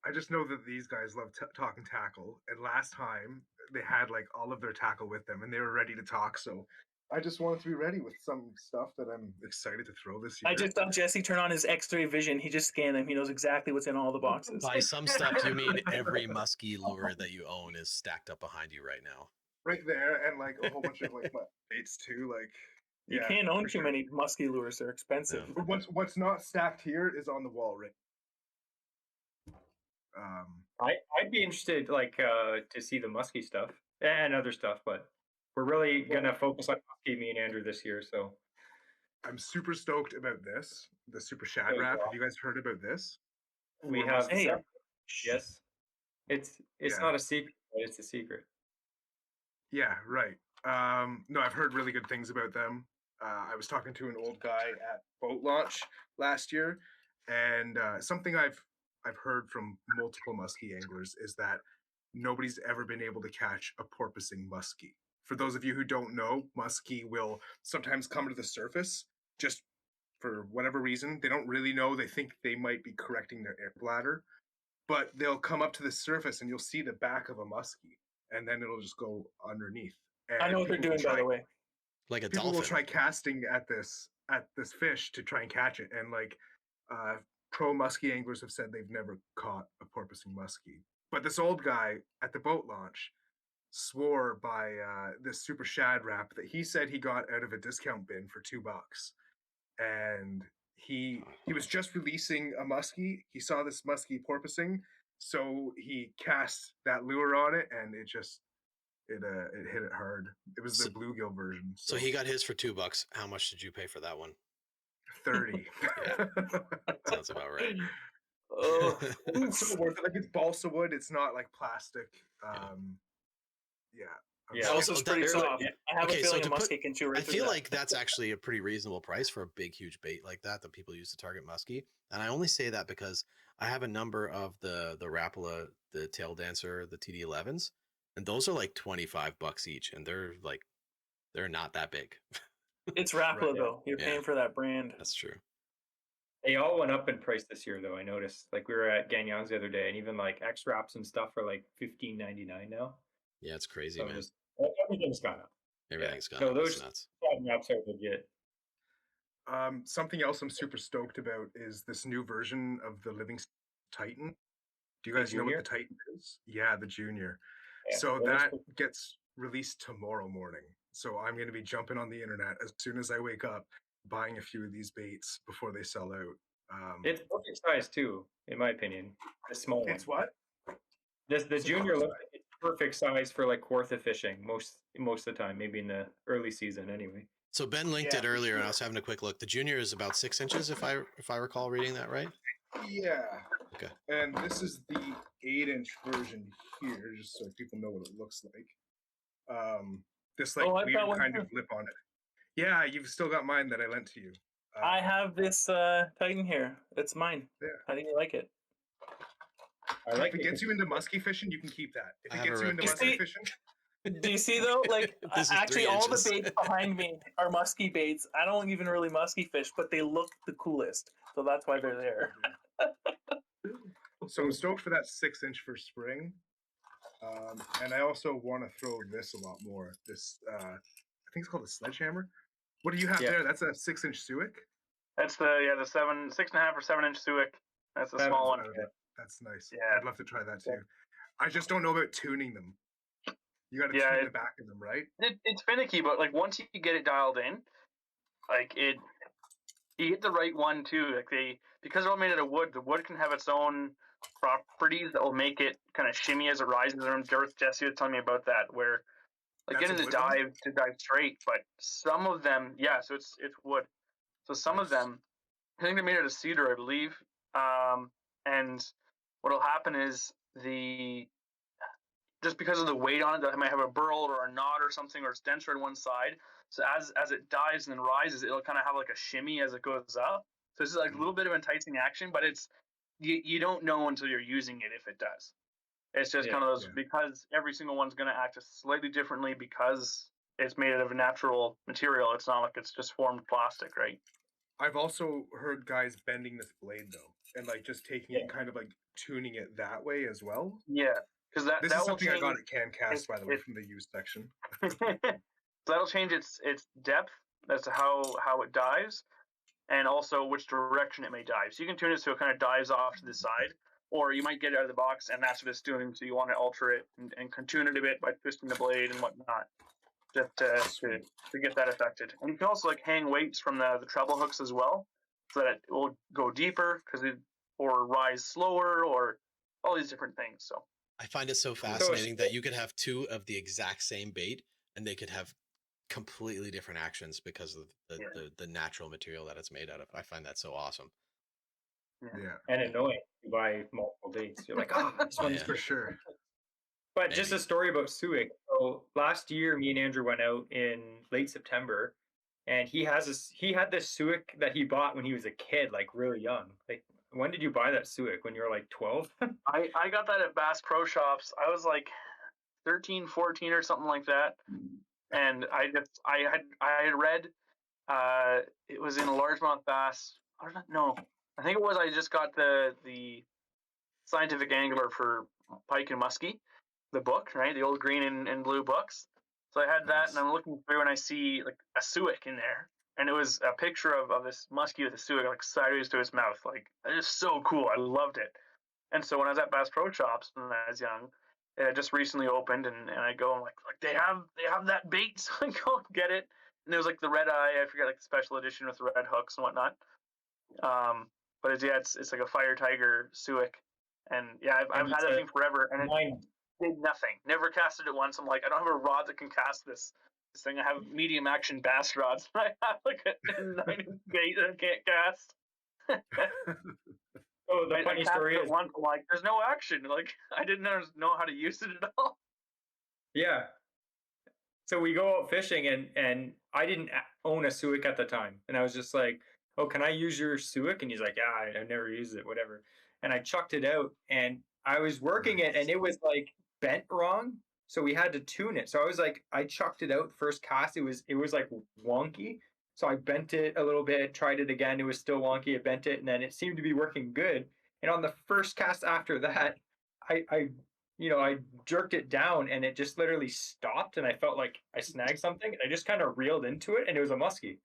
I just know that these guys love talking tackle, and last time they had like all of their tackle with them, and they were ready to talk. So I just wanted to be ready with some stuff that I'm excited to throw this year. I just saw Jesse turn on his X-ray vision. He just scanned them. He knows exactly what's in all the boxes. By some stuff, you mean every musky lure that you own is stacked up behind you right now. Right there, and like a whole bunch of like my baits too. Like you can't own too many musky lures; they're expensive. Yeah. But what's not stacked here is on the wall, right? I'd be interested, like, to see the musky stuff and other stuff, but we're really gonna focus on musky, me and Andrew, this year. So I'm super stoked about this, the Super Shad Wrap. Have you guys heard about this? we have Hey. yes, it's not a secret, but it's a secret. Yeah, right. No, I've heard really good things about them. I was talking to an old guy at boat launch last year, and something I've heard from multiple muskie anglers is that nobody's ever been able to catch a porpoising muskie. For those of you who don't know, muskie will sometimes come to the surface just for whatever reason. They don't really know. They think they might be correcting their air bladder, but they'll come up to the surface and you'll see the back of a muskie, and then it'll just go underneath. And I know what they're people will doing, by the way. Like a people dolphin. will try casting at this fish to try and catch it, and like pro muskie anglers have said they've never caught a porpoising muskie. But this old guy at the boat launch swore by this super shad wrap that he said he got out of a discount bin for $2, and he was just releasing a muskie. He saw this muskie porpoising, so he cast that lure on it, and it hit it hard. It was the bluegill version. So he got his for $2. How much did you pay for that one? 30. Yeah. Sounds about right. Oh, It's so worth it. Like, it's balsa wood. It's not like plastic. Yeah. Yeah. that Also, was pretty that- soft. I have okay, a so feeling to a put- muskie can chew right I through feel that. like that's actually a pretty reasonable price for a big, huge bait like that people use to target muskie. And I only say that because I have a number of the Rapala, the tail dancer, the TD11s, and those are like $25 each, and they're not that big. It's Rapala, Right, yeah. though. You're Yeah. paying for that brand. That's true. They all went up in price this year, though. I noticed. Like we were at Gagnon's the other day, and even like X wraps and stuff are like $15.99 now. Yeah, it's crazy, So man. everything's gone up. Everything's gone. No, up. those- It's nuts. Wraps are legit. Something else I'm super stoked about is this new version of the Living Titan. Do you guys know what Junior? the Titan is? Yeah, the Junior. Yeah, So that was that cool. gets released tomorrow morning. So I'm going to be jumping on the internet as soon as I wake up, buying a few of these baits before they sell out. It's perfect size too, in my opinion. The small one. It's what? The It's a junior perfect looks like it's perfect size for like Kawartha fishing most of the time, maybe in the early season anyway. So Ben linked Yeah, it for earlier, and I sure. was having a quick look. The Junior is about 6 inches, if I recall reading that right. Yeah. Okay. And this is the 8-inch version here, just so people know what it looks like. This like Oh, I've weird got one kind too. of lip on it. Yeah, you've still got mine that I lent to you. I have this Titan here. It's mine. Yeah. How do you like it? I like If it gets you into musky fishing, you can keep that. If I it have gets a you into rip musky kit. fishing, Do you see though? Like This is actually, 3 all the inches. baits behind me are musky baits. I don't even really musky fish, but they look the coolest, so that's why they're there. so I'm stoked for that 6-inch for spring. And I also want to throw this a lot more. This I think it's called a sledgehammer. What do you have Yeah. there? That's a 6-inch Suic. That's the 6.5 or 7-inch Suic. That's the That small was one. what That's nice. Yeah. I'd love to try that too. I just don't know about tuning them. You got to Yeah, tune the back of them, right? It's finicky, but like once you get it dialed in, like you get the right one too. Like because they're all made out of wood, the wood can have its own properties that will make it kind of shimmy as it rises. And Jesse was telling me about that, where like That's getting a the wood one? dive straight, but some of them, yeah, so it's wood. So some of Nice. them, I think they're made out of cedar, I believe. And what'll happen is just because of the weight on it, that it might have a burl or a knot or something, or it's denser on one side. So as it dives and then rises, it'll kind of have like a shimmy as it goes up. So it's like a little bit of enticing action, but it's you don't know until you're using it if it does. It's just Yeah, kind of those yeah. because every single one's going to act slightly differently because it's made out of a natural material. It's not like it's just formed plastic, right? I've also heard guys bending this blade though, and like just taking it and kind of like tuning it that way as well. Yeah, because that This that is will something change. I got at CANCAST, by the way, it- from the used section. So that'll change its depth as to how it dives, and also which direction it may dive. So you can tune it so it kind of dives off to the side, or you might get it out of the box and that's what it's doing. So you want to alter it and tune it a bit by twisting the blade and whatnot, just to get that affected. And you can also like hang weights from the treble hooks as well, so that it will go deeper or rise slower or all these different things. So. I find it so fascinating that you could have two of the exact same bait, and they could have completely different actions because of the natural material that it's made out of. I find that so awesome. Yeah, And annoying. You buy multiple dates. You're like, this one's Yeah. for sure. But just a Maybe. story about Suic. So last year, me and Andrew went out in late September, and he had this Suic that he bought when he was a kid, like really young. Like, when did you buy that Suic? When you were like 12? I got that at Bass Pro Shops. I was like 13, 14 or something like that. And I had read it was in a largemouth bass. I don't know. I think it was I just got the Scientific Angler for pike and muskie, the book, right? The old green and blue books. So I had that, and I'm looking through, and I see like a Suic in there, and it was a picture of this muskie with a Suic like sideways to his mouth. Like, it is so cool. I loved it. And so when I was at Bass Pro Shops when I was young, it had just recently opened, and I go, I'm like they have that bait, so I go get it. And it was like the red eye, I forget, like the special edition with the red hooks and whatnot. But it's like a fire tiger Suic, and yeah, I've had that thing forever, and it did nothing. Never casted it once. I'm like, I don't have a rod that can cast this thing. I have medium action bass rods. I have like a 9-inch bait that I can't cast. Oh, the funny story is, once, I'm like, there's no action. Like, I didn't know how to use it at all. yeah. So we go out fishing, and I didn't own a Suic at the time, and I was just like, "Oh, can I use your Suic?" And he's like, "Yeah, I've never used it, whatever." And I chucked it out, and I was working it, and it was like bent wrong, so we had to tune it. So I was like, I chucked it out first cast. It was like wonky, so I bent it a little bit, tried it again. It was still wonky. I bent it, and then it seemed to be working good. And on the first cast after that, I jerked it down, and it just literally stopped, and I felt like I snagged something, and I just kind of reeled into it, and it was a muskie.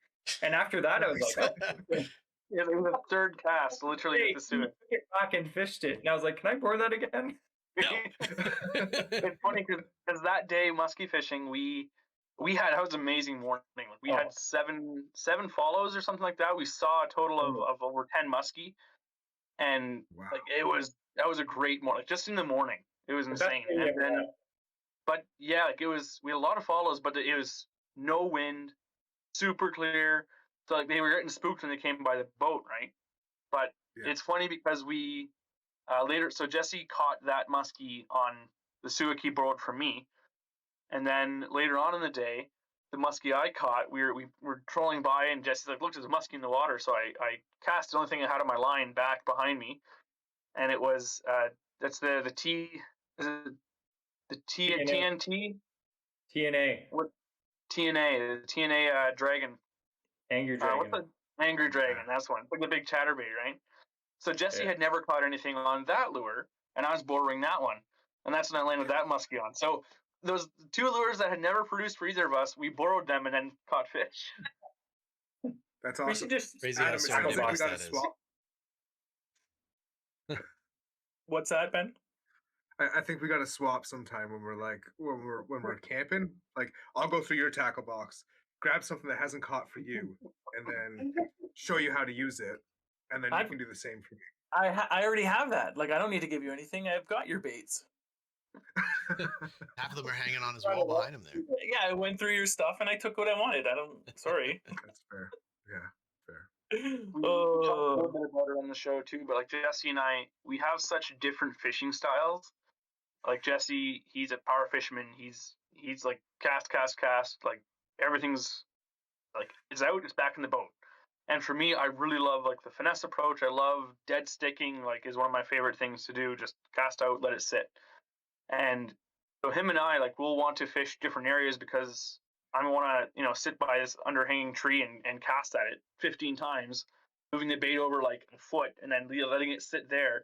And after that, I was like, oh, yeah, it was a third cast, literally, with the Suic. Took it back and fished it, and I was like, can I bore that again? No. It's funny because that day muskie fishing, we had, that was an amazing morning. We had seven follows or something like that. We saw a total of over 10 muskie, and Wow. like that was a great morning. Like, just in the morning, it was insane. And then, but yeah, like we had a lot of follows, but it was no wind, super clear. So like they were getting spooked when they came by the boat, right? But it's funny because we later, so Jesse caught that muskie on the Suic he borrowed from me, and then later on in the day, the muskie I caught, we were trolling by, and Jesse's like, "Look, there's a muskie in the water." So I cast the only thing I had on my line back behind me, and it was that's the T, is it the TNT? TNA. What TNA? The TNA dragon. Angry Dragon. What's the Angry Dragon? That's one. Like the big chatterbait, right? So Jesse had never caught anything on that lure, and I was bordering that one, and that's when I landed that muskie on. So those two lures that had never produced for either of us, we borrowed them and then caught fish. That's We awesome. should just Crazy how Adam, it sounds like we serendipitous got that to is. swap. What's that, Ben? I think we got to swap sometime when we're camping. Like, I'll go through your tackle box, grab something that hasn't caught for you, and then show you how to use it, and then you can do the same for me. I already have that. Like, I don't need to give you anything. I've got your baits. Half of them are hanging on his wall behind him there. Yeah, I went through your stuff and I took what I wanted. Sorry. That's fair. Yeah, fair. We talked a little bit about it on the show too, but like Jesse and I, we have such different fishing styles. Like Jesse, he's a power fisherman. He's like cast, like everything's like it's out, it's back in the boat. And for me, I really love like the finesse approach. I love dead sticking, like is one of my favorite things to do. Just cast out, let it sit. And so him and I, like, we'll want to fish different areas because I want to, sit by this underhanging tree and cast at it 15 times, moving the bait over like a foot and then letting it sit there.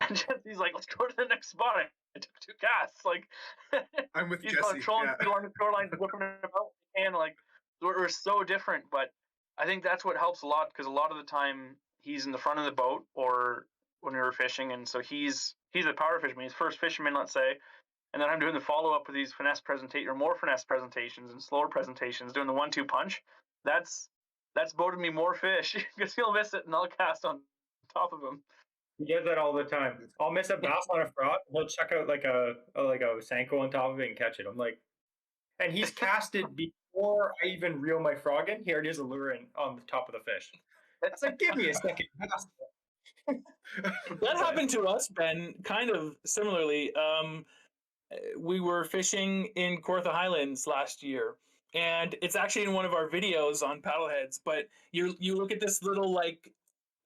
And Jesse's like, let's go to the next spot. I took 2 casts. Like, I'm with he's Jesse. trolling Yeah. along the shoreline, whipping it about, and like, we're so different. But I think that's what helps a lot because a lot of the time he's in the front of the boat or when we were fishing, and so he's a power fisherman. He's first fisherman, let's say, and then I'm doing the follow up with these finesse presentations and slower presentations, doing the 1-2 punch. That's boated me more fish because he'll miss it and I'll cast on top of him. He does that all the time. I'll miss a bass on a frog. He'll check out like a Sanko on top of it and catch it. I'm like, and he's casted before I even reel my frog in. Here it is, a lure in on the top of the fish. It's like, give me a second. That happened to us, Ben, kind of similarly. We were fishing in Kawartha Highlands last year, and it's actually in one of our videos on Paddleheads. But you look at this little like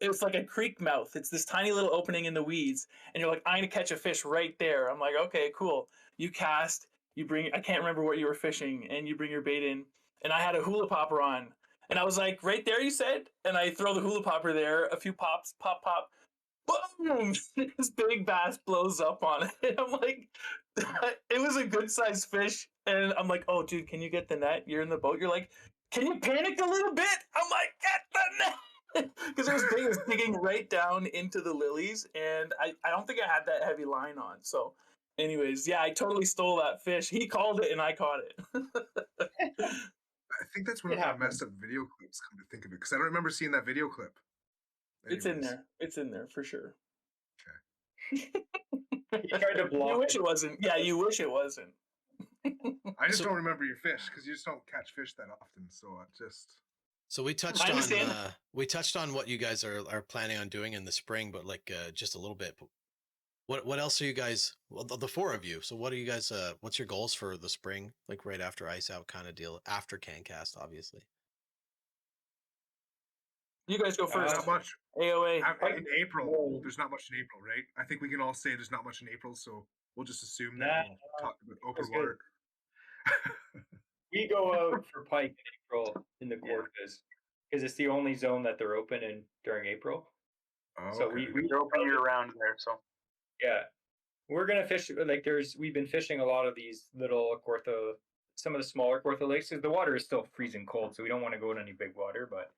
it's like a creek mouth. It's this tiny little opening in the weeds, and you're like, I'm gonna catch a fish right there. I'm like, okay, cool. You cast, you bring. I can't remember what you were fishing, and you bring your bait in, and I had a hula popper on, and I was like, right there, you said, and I throw the hula popper there, a few pops, pop, pop, boom! This big bass blows up on it. I'm like, it was a good sized fish, and I'm like, oh, dude, can you get the net? You're in the boat. You're like, can you panic a little bit? I'm like, get the net. Because it was digging right down into the lilies, and I don't think I had that heavy line on. So, anyways, yeah, I totally stole that fish. He called it, and I caught it. I think that's one It of the happens. messed up video clips. Come to think of it, because I don't remember seeing that video clip. It's in Anyways. there. It's in there for sure. You tried to block You wish it. it wasn't. Yeah, you wish it wasn't. I just So- don't remember your fish because you just don't catch fish that often. So I just So we touched I on understand. what you guys are planning on doing in the spring, but like just a little bit. What else are you guys? Well, the four of you. So what are you guys? What's your goals for the spring? Like right after ice out kind of deal. After CanCast, obviously. You guys go first. not much. AOA. In April, there's not much in April, right? I think we can all say there's not much in April, so we'll just assume that Nah, we'll talk about open that's good. water. We go out for pike in April in the Corpus because it's the only zone that they're open in during April. Oh, So okay. They're open year round there, so Yeah, we're gonna fish like we've been fishing a lot of these little Kawartha, some of the smaller Kawartha lakes because the water is still freezing cold, so we don't want to go in any big water. But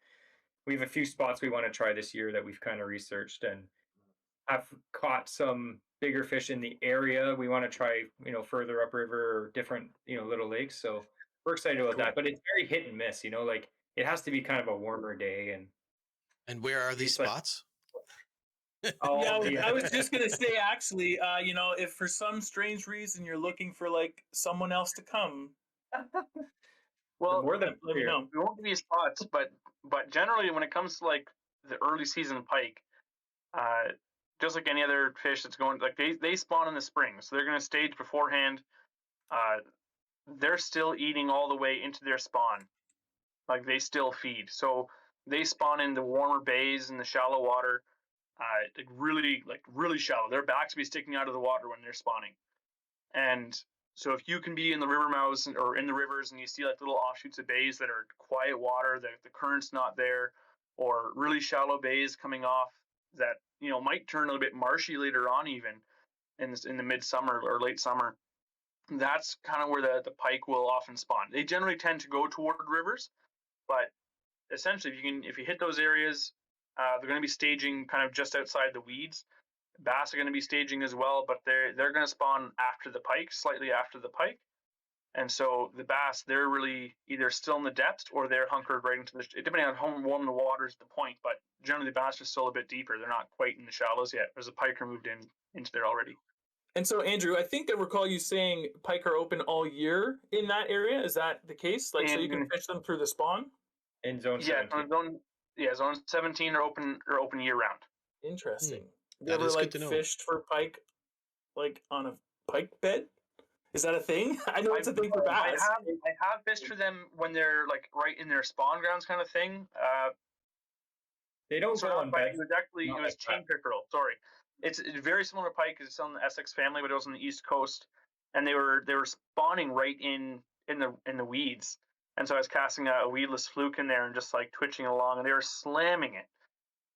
we have a few spots we want to try this year that we've kind of researched and have caught some bigger fish in the area. We want to try, further upriver or different, little lakes. So we're excited about that. But it's very hit and miss, like it has to be kind of a warmer day And where are these It's like- spots? Yeah, I was just gonna say actually, if for some strange reason you're looking for like someone else to come, well, more than let me clear. know. we won't give you spots, but generally when it comes to like the early season pike, just like any other fish that's going, like they spawn in the spring, so they're going to stage beforehand. They're still eating all the way into their spawn, like they still feed, so they spawn in the warmer bays in the shallow water, really shallow. Their backs be sticking out of the water when they're spawning, and so if you can be in the river mouths or in the rivers and you see like little offshoots of bays that are quiet water, that the current's not there, or really shallow bays coming off that might turn a little bit marshy later on, even in the midsummer or late summer, that's kind of where the pike will often spawn. They generally tend to go toward rivers, but essentially if you hit those areas, they're going to be staging kind of just outside the weeds. Bass are going to be staging as well, but they're going to spawn after the pike, slightly after the pike. And so the bass, they're really either still in the depths or they're hunkered right into depending on how warm the water is at the point. But generally, the bass are still a bit deeper. They're not quite in the shallows yet. There's a pike moved into there already. And so, Andrew, I think I recall you saying pike are open all year in that area. Is that the case? Like, so you can fish them through the spawn? In zone Yeah, 17. zone 17 are open year round. Interesting. Have you That ever is good like to know. fished for pike, like on a pike bed? Is that a thing? I know it's a thing for bass. I have fished for them when they're like right in their spawn grounds, kind of thing. They don't So go not on pike. bed. It was actually Not it was like that. chain pickerel. Sorry, it's very similar to pike because it's on the Essex family, but it was on the East Coast, and they were spawning right in the weeds. And so I was casting a weedless fluke in there and just like twitching along, and they were slamming it.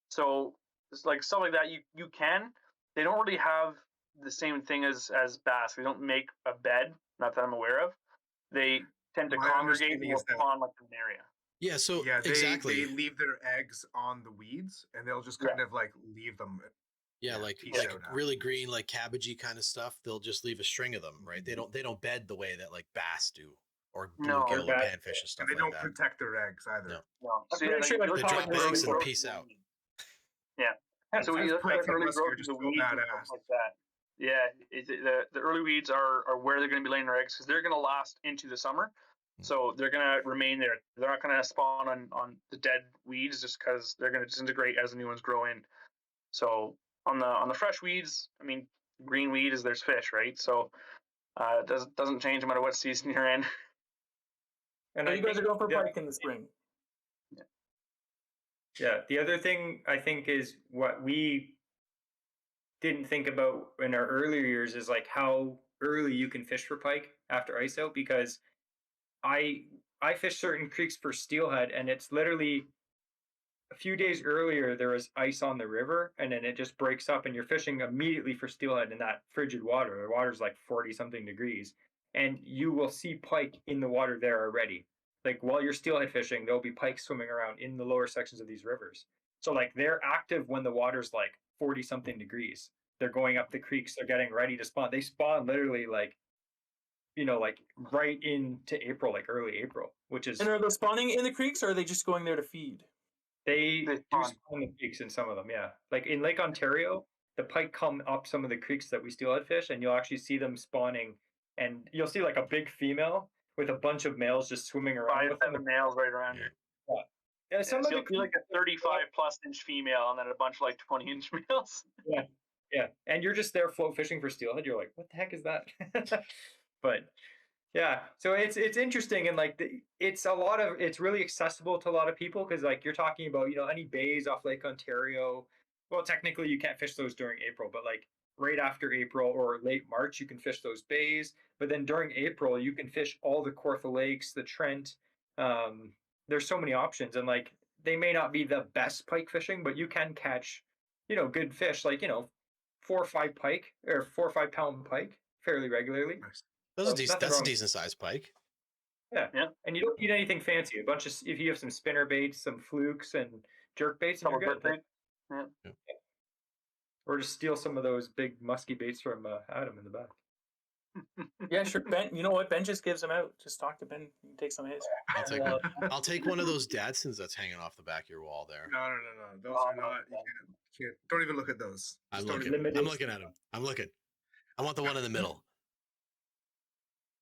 So it's like stuff like that. You can. They don't really have the same thing as bass. They don't make a bed, not that I'm aware of. They tend to My congregate understanding and is that- spawn like an area. Yeah. So Yeah, exactly. they leave their eggs on the weeds, and they'll just kind of like leave them. Yeah, Yeah, like peace like out after. really green, like cabbagey kind of stuff. They'll just leave a string of them, right? They don't bed the way that like bass do, or No. bluegill or Or panfish and stuff And they like don't that. protect their eggs either. No. No. I'm So pretty sure you I've look caught at They drop the eggs early and growth peace of the out. weed. Yeah. So Those you look pike at the and early muskie are growth of just the so weeds and badass. stuff like that. Yeah, the early weeds are where they're going to be laying their eggs because they're going to last into the summer. So they're going to remain there. They're not going to spawn on the dead weeds just because they're going to disintegrate as the new ones grow in. So on the fresh weeds, I mean, green weed is there's fish, right? So it doesn't change no matter what season you're in. And So I you guys are think going for the- pike in the spring. Yeah, the other thing I think is what we didn't think about in our earlier years is like how early you can fish for pike after ice out, because I I fish certain creeks for steelhead, and it's literally a few days earlier there was ice on the river, and then it just breaks up and you're fishing immediately for steelhead in that frigid water. The water's like 40 something degrees, and you will see pike in the water there already. Like while you're steelhead fishing, there'll be pike swimming around in the lower sections of these rivers. So like they're active when the water's like 40 something degrees. They're going up the creeks, they're getting ready to spawn. They spawn literally like, like right into April, like early April, which is And are they spawning in the creeks, or are they just going there to feed? they They do spawn. spawn in the creeks in some of them, yeah. Like in Lake Ontario, the pike come up some of the creeks that we steelhead fish, and you'll actually see them spawning, and you'll see like a big female with a bunch of males just swimming around 5, with them. 7 males right around you. Yeah, some So of you'll the see like a 35 plus inch female and then a bunch of like 20-inch males. yeah, and you're just there float fishing for steelhead. You're like, what the heck is that? But yeah, so it's interesting, and like it's really accessible to a lot of people, because like you're talking about any bays off Lake Ontario. Well, technically you can't fish those during April, but like right after April or late March you can fish those bays. But then during April you can fish all the Kawartha Lakes, the Trent. There's so many options, and like they may not be the best pike fishing, but you can catch good fish, like 4 or 5 pike or 4 or 5 pound pike fairly regularly. Nice. That's Nothing a wrong. decent sized pike. Yeah. Yeah. And you don't need anything fancy. If you have some spinner baits, some flukes, and jerk baits, and you're Couple good. jerk baits. Or just steal some of those big musky baits from Adam in the back. Yeah, sure. Ben, you know what? Ben just gives them out. Just talk to Ben. You can take some of his. I'll take one. I'll take one of those Dadsons that's hanging off the back of your wall there. No. Those are not. You can't. Don't even look at those. I'm Just don't looking. even- I'm looking at him. I'm looking. I want the one in the middle.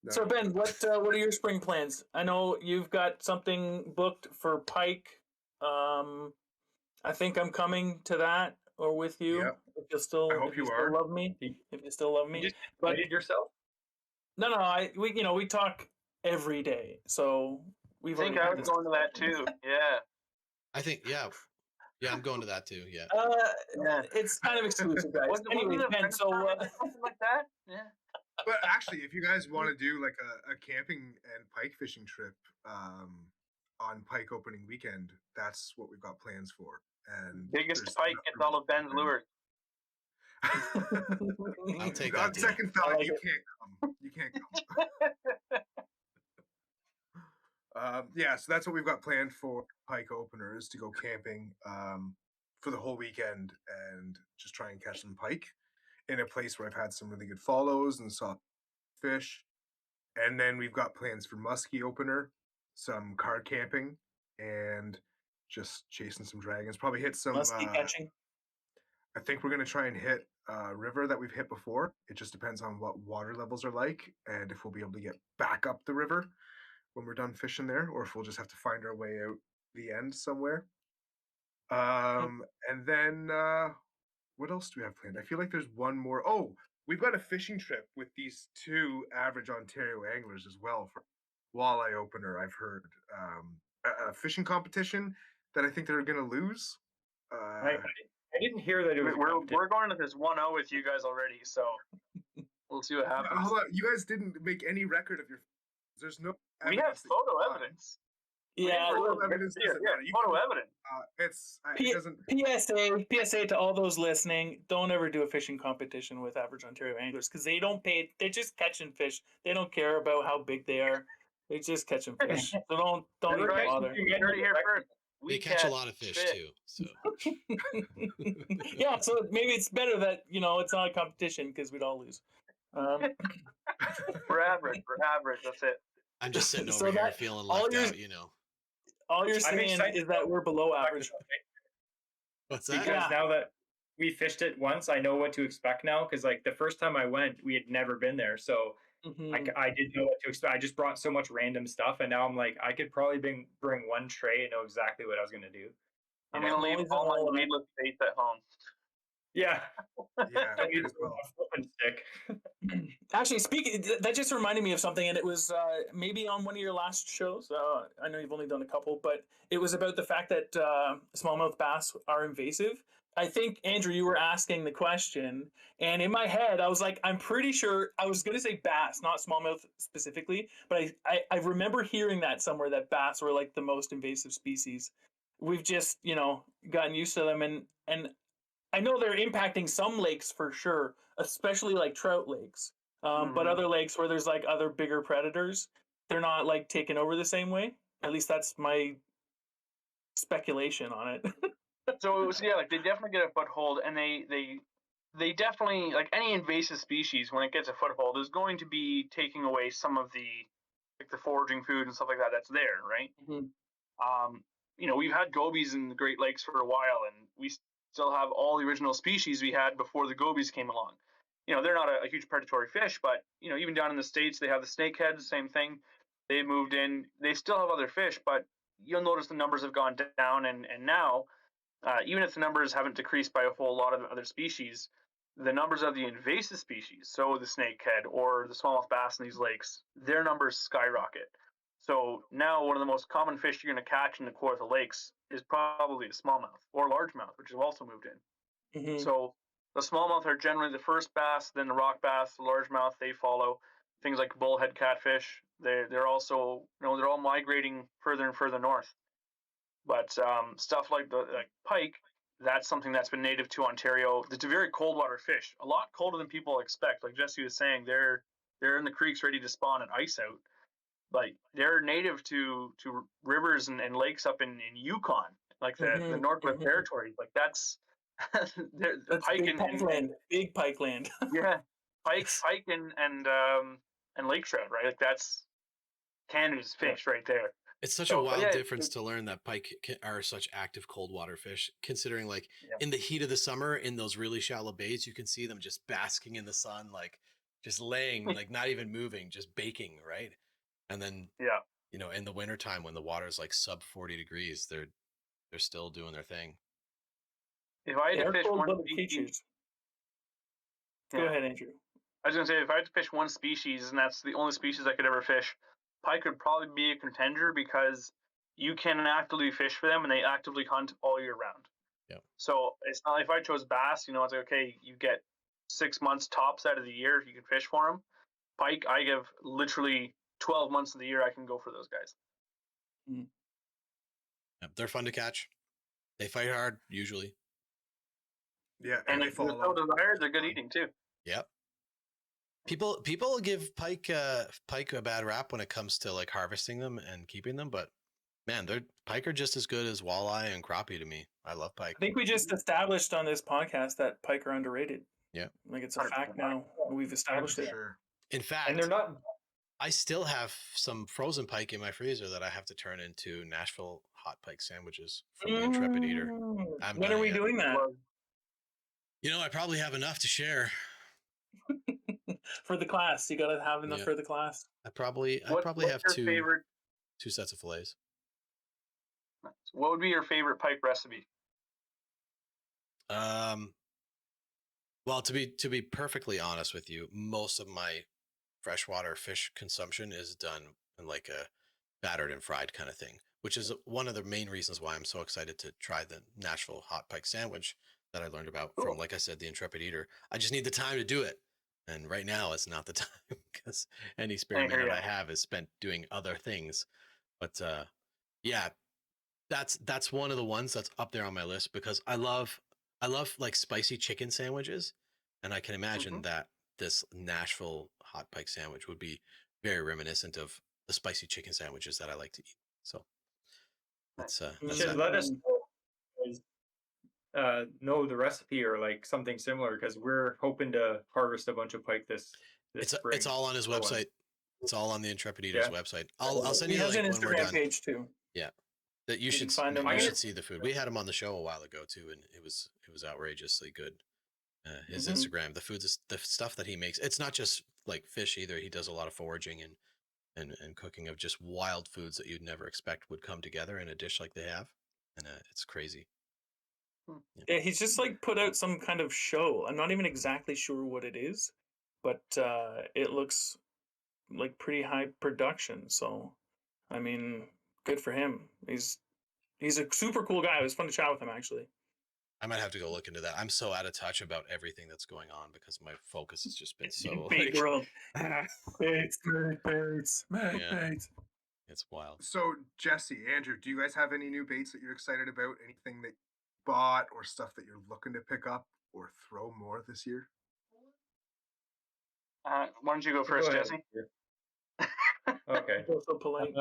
no. So Ben, what are your spring plans? I know you've got something booked for pike. I think I'm coming to that or with you. Yep. If you still, I hope if you you still are. love me. If you still love You me. just But invited yourself? no, we talk every day, so we've I think already I had was this. going to that too. Yeah. I think, yeah, I'm going to that too. Yeah. Yeah. It's kind of exclusive, guys. Wasn't Anyway, it a Ben, friend so or something like that? Yeah. But actually, if you guys want to do like a camping and pike fishing trip on pike opening weekend, that's what we've got plans for. And Biggest there's pike gets all of Ben's lures. I'll take On that deal. second thought, like you it. can't come. You can't come. Yeah, so that's what we've got planned for pike openers, to go camping for the whole weekend and just try and catch some pike in a place where I've had some really good follows and saw fish. And then we've got plans for muskie opener, some car camping, and just chasing some dragons. Probably hit some. Must be catching. I think we're going to try and hit a river that we've hit before. It just depends on what water levels are like and if we'll be able to get back up the river when we're done fishing there, or if we'll just have to find our way out the end somewhere. And then what else do we have planned? I feel like there's one more. Oh, we've got a fishing trip with these two average Ontario anglers as well for walleye opener. I've heard a fishing competition that I think they're going to lose. I didn't hear that it was. We're going to this 1-0 with you guys already, so we'll see what happens. Hold on, you guys didn't make any record of your. There's no. We have evidence that you photo won. evidence. Yeah. Photo look, evidence Yeah, doesn't matter. You photo can- evidence. It doesn't. PSA to all those listening: don't ever do a fishing competition with average Ontario anglers, because they don't pay. They're just catching fish. They don't care about how big they are. They're just catching fish. So don't even Right. bother. You heard it here first. They We catch a lot of fish too. So Yeah, so maybe it's better that it's not a competition, because we'd all lose. We're average. We're average. That's it. I'm just sitting So over here that- feeling all left your- out. All you're I'm saying excited is that we're below average. What's that? Because Yeah. now that we fished it once, I know what to expect now. Because like the first time I went, we had never been there, so Mhm. I didn't know what to expect. I just brought so much random stuff, and now I'm like, I could probably bring one tray and know exactly what I was gonna do. I'm You know? going to leave Always all my all- weedless baits at home. Yeah, Yeah, I need as well. a flipping stick. Actually, speaking, that just reminded me of something, and it was maybe on one of your last shows. I know you've only done a couple, but it was about the fact that smallmouth bass are invasive. I think, Andrew, you were asking the question, and in my head, I was like, I'm pretty sure I was going to say bass, not smallmouth specifically, but I remember hearing that somewhere that bass were like the most invasive species. We've just, gotten used to them, and I know they're impacting some lakes for sure, especially like trout lakes. But Mhm. other lakes where there's like other bigger predators, they're not like taken over the same way. At least that's my speculation on it. So yeah, like they definitely get a foothold, and they definitely, like any invasive species, when it gets a foothold, is going to be taking away some of the, like, the foraging food and stuff like that that's there, right? Mhm. Um, we've had gobies in the Great Lakes for a while, and we still have all the original species we had before the gobies came along. They're not a huge predatory fish, but even down in the States, they have the snakeheads, same thing. They moved in. They still have other fish, but you'll notice the numbers have gone down, and now, even if the numbers haven't decreased by a whole lot of other species, the numbers of the invasive species, so the snakehead or the smallmouth bass in these lakes, their numbers skyrocket. So now one of the most common fish you're going to catch in the core of the lakes is probably the smallmouth or largemouth, which have also moved in. Mhm. So the smallmouth are generally the first bass, then the rock bass, the largemouth, they follow. Things like bullhead catfish, they're also, they're all migrating further and further north. But stuff like the pike, that's something that's been native to Ontario. It's a very cold water fish, a lot colder than people expect. Like Jesse was saying, they're in the creeks ready to spawn and ice out. Like they're native to rivers and lakes up in Yukon, like the Mhm. Northwest Mhm. Territories. Like that's the That's pike big pike and land. Big pike land. yeah, pike and lake trout, right? Like that's Canada's Yeah. fish right there. It's such a So, but wild yeah, difference to learn that pike are such active cold water fish, considering like yeah. in the heat of the summer in those really shallow bays, you can see them just basking in the sun, like just laying, like not even moving, just baking, right? And then, Yeah. in the wintertime when the water's like sub 40 degrees, they're still doing their thing. If I had to They're fish one cold-blooded species, creatures. Go yeah, ahead, Andrew. I was gonna say if I had to fish one species, and that's the only species I could ever fish, pike would probably be a contender because you can actively fish for them, and they actively hunt all year round. Yeah. So it's not like if I chose bass, it's like, okay, you get 6 months tops out of the year you can fish for them. Pike, I give literally 12 months of the year I can go for those guys. Yep, they're fun to catch. They fight hard usually. Yeah, And and they if they're follow. so desired, they're good eating too. Yep. People give pike a bad rap when it comes to like harvesting them and keeping them, but man, they're pike are just as good as walleye and crappie to me. I love pike. I think we just established on this podcast that pike are underrated. Yeah. Like it's a fact now. We've established For it. sure. In fact, And they're not. I still have some frozen pike in my freezer that I have to turn into Nashville hot pike sandwiches from the Intrepid Eater. I haven't When done are it we yet. doing that? I probably have enough to share. For the class, you gotta have enough Yeah. for the class. I probably What's have your favorite? two sets of fillets. What would be your favorite pike recipe? Well, to be perfectly honest with you, most of my freshwater fish consumption is done in like a battered and fried kind of thing, which is one of the main reasons why I'm so excited to try the Nashville hot pike sandwich that I learned about from, like I said, the Intrepid Eater. I just need the time to do it. And right now it's not the time because any spare I hear minute ya. I have is spent doing other things. But yeah, that's one of the ones that's up there on my list because I love like spicy chicken sandwiches, and I can imagine Mhm. that this Nashville hot pike sandwich would be very reminiscent of the spicy chicken sandwiches that I like to eat. So that's You that's should that. let us know the recipe or like something similar because we're hoping to harvest a bunch of pike this spring. It's all on his for one. website. It's all on the Intrepid Eater's Yeah. website. I'll send He you a has an link when we're Instagram done. page too. Yeah, that you You should can find man, him you there. should see the food. We had him on the show a while ago too, and it was outrageously good. His Mhm. Instagram, the stuff that he makes. It's not just like fish either. He does a lot of foraging and cooking of just wild foods that you'd never expect would come together in a dish like they have, and it's crazy. Yeah, he's just like put out some kind of show. I'm not even exactly sure what it is, but it looks like pretty high production. So, I mean, good for him. He's a super cool guy. It was fun to chat with him actually. I might have to go look into that. I'm so out of touch about everything that's going on because my focus has just been so Big like, world. Bates. it's wild. So Jesse, Andrew, do you guys have any new baits that you're excited about? Anything that you bought or stuff that you're looking to pick up or throw more this year? Why don't you go first, ahead. Jesse? Okay. Feel so polite.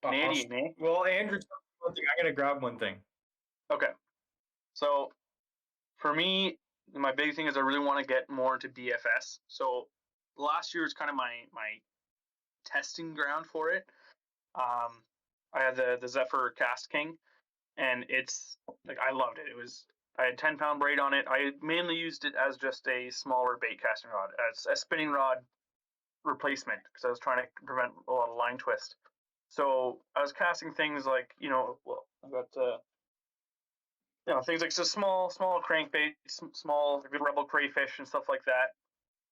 Canadian, eh? Well, Andrew, one thing. I'm gonna grab one thing. Okay. So for me, my big thing is I really want to get more into BFS. So last year was kind of my testing ground for it. I had the Zephyr Cast King, and it's like I loved it. I had 10-pound braid on it. I mainly used it as just a smaller bait casting rod, as a spinning rod replacement, because I was trying to prevent a lot of line twist. So I was casting things like, I've got things like so small crankbaits, small rebel crayfish and stuff like that.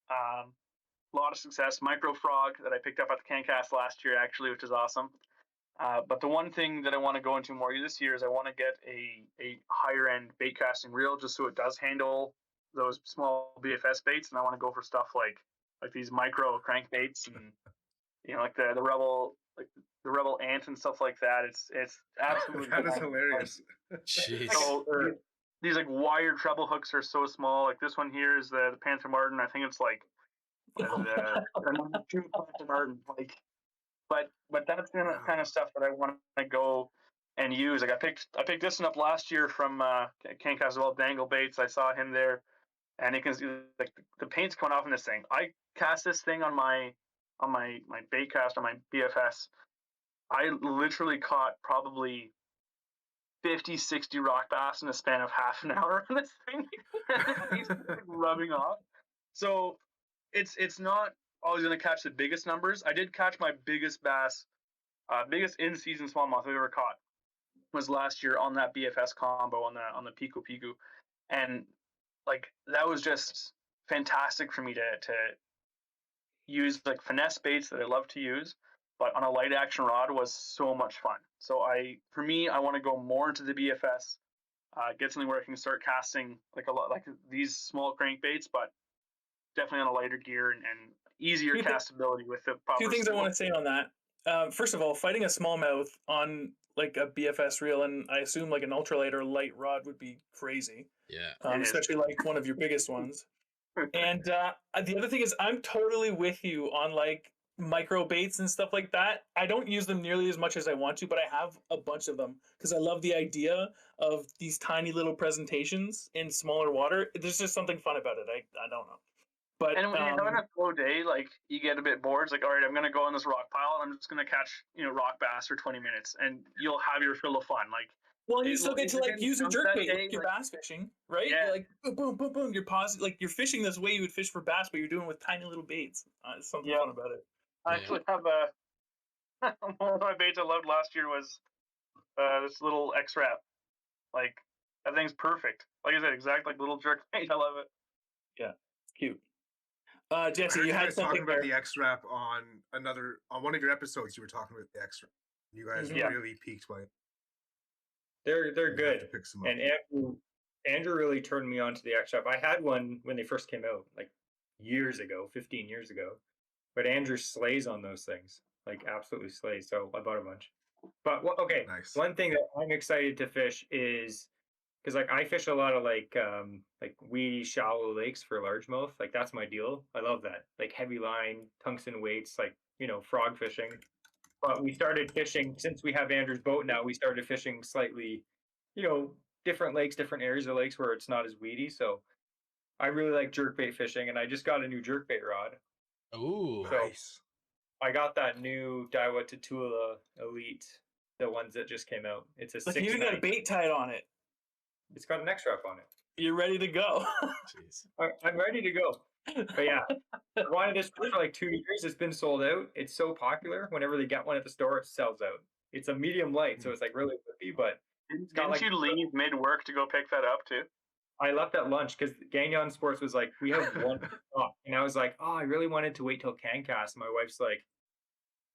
A lot of success. Micro frog that I picked up at the CANCAST last year, actually, which is awesome. But the one thing that I want to go into more this year is I want to get a higher end bait casting reel, just so it does handle those small BFS baits. And I want to go for stuff like these micro crankbaits and like the rebel, like the rebel ant and stuff like that. It's absolutely That is hilarious. Jeez. So these like wired treble hooks are so small. Like this one here is the Panther Martin. I think it's like the number 2 Panther Martin. Like, but that's the kind of stuff that I want to go and use. Like I picked this one up last year from CANCAST as well, Dangle Baits. I saw him there, and you can see like the paint's coming off in this thing. I cast this thing on my bait cast on my BFS. I literally caught probably 50, 60 rock bass in a span of half an hour on this thing. He's rubbing off. So it's not always going to catch the biggest numbers. I did catch my biggest bass, biggest in-season smallmouth I've ever caught was last year on that BFS combo on the Pico Pico, and like that was just fantastic for me to use like finesse baits that I love to use, but on a light action rod was so much fun. So I want to go more into the BFS, get something where I can start casting like a lot like these small crankbaits, but definitely on a lighter gear and easier castability with the proper. Two things I want to say on that. First of all, fighting a smallmouth on like a BFS reel and I assume like an ultralight or light rod would be crazy. Yeah. Especially like one of your biggest ones. And the other thing is I'm totally with you on like micro baits and stuff like that. I don't use them nearly as much as I want to, but I have a bunch of them because I love the idea of these tiny little presentations in smaller water. There's just something fun about it. I don't know. But and when you're having a slow day, like you get a bit bored. It's like, all right, I'm gonna go on this rock pile and I'm just gonna catch rock bass for 20 minutes, and you'll have your fill of fun. Like, well, you still get to like use a jerkbait day, like you're bass fishing, right? Yeah. You're like boom, boom, boom, boom. You're pausing, like you're fishing this way you would fish for bass, but you're doing it with tiny little baits. There's something fun about it. I actually have one of my baits I loved last year was this little X-Wrap. Like that thing's perfect. Like I said, exact like little jerk bait. I love it. Yeah, cute. Jesse, I heard you had guys something talking about there. the X-Wrap on one of your episodes. You were talking about the X-Wrap. You guys really peaked my. They're good, to pick some up. And Andrew really turned me on to the X-Wrap. I had one when they first came out, like years ago, 15 years ago. But Andrew slays on those things, like absolutely slays. So I bought a bunch. But okay, Nice. One thing that I'm excited to fish is because like I fish a lot of like weedy shallow lakes for largemouth. Like that's my deal. I love that. Like heavy line, tungsten weights, like frog fishing. But we started fishing since we have Andrew's boat now. We started fishing slightly, different lakes, different areas of lakes where it's not as weedy. So I really like jerkbait fishing, and I just got a new jerkbait rod. Ooh, Nice. I got that new Daiwa Tatula Elite, the ones that just came out. It's a But you even got a bait tied on it. It's got an X-Wrap on it. You're ready to go. jeez. I'm ready to go. But yeah, I wanted this for like 2 years. It's been sold out. It's so popular. Whenever they get one at the store, it sells out. It's a medium light, so it's like really whippy, but It's got, Didn't like, you leave mid work to go pick that up too? I left at lunch because Gagnon Sports was like, we have one stop. And I was like, oh, I really wanted to wait till CanCast. And my wife's like,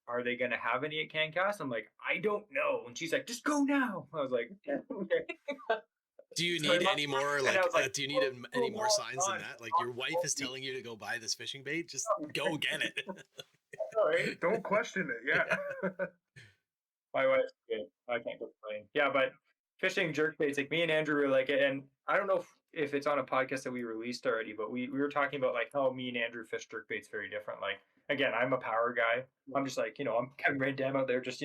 are they going to have any at CanCast? I'm like, I don't know. And she's like, just go now. I was like, okay. Do you So I need left, any more and I was like, do you need any more signs than on, that? Like your wife is telling you to go buy this fishing bait, just go get it. all right. Don't question it. Yeah. My wife's good. I can't complain. Yeah, but fishing jerk baits, like me and Andrew really like it. And I don't know if it's on a podcast that we released already, but we were talking about like how me and Andrew fish jerk baits very different. Like, again, I'm a power guy. I'm just like, I'm Kevin Red Dam out there just,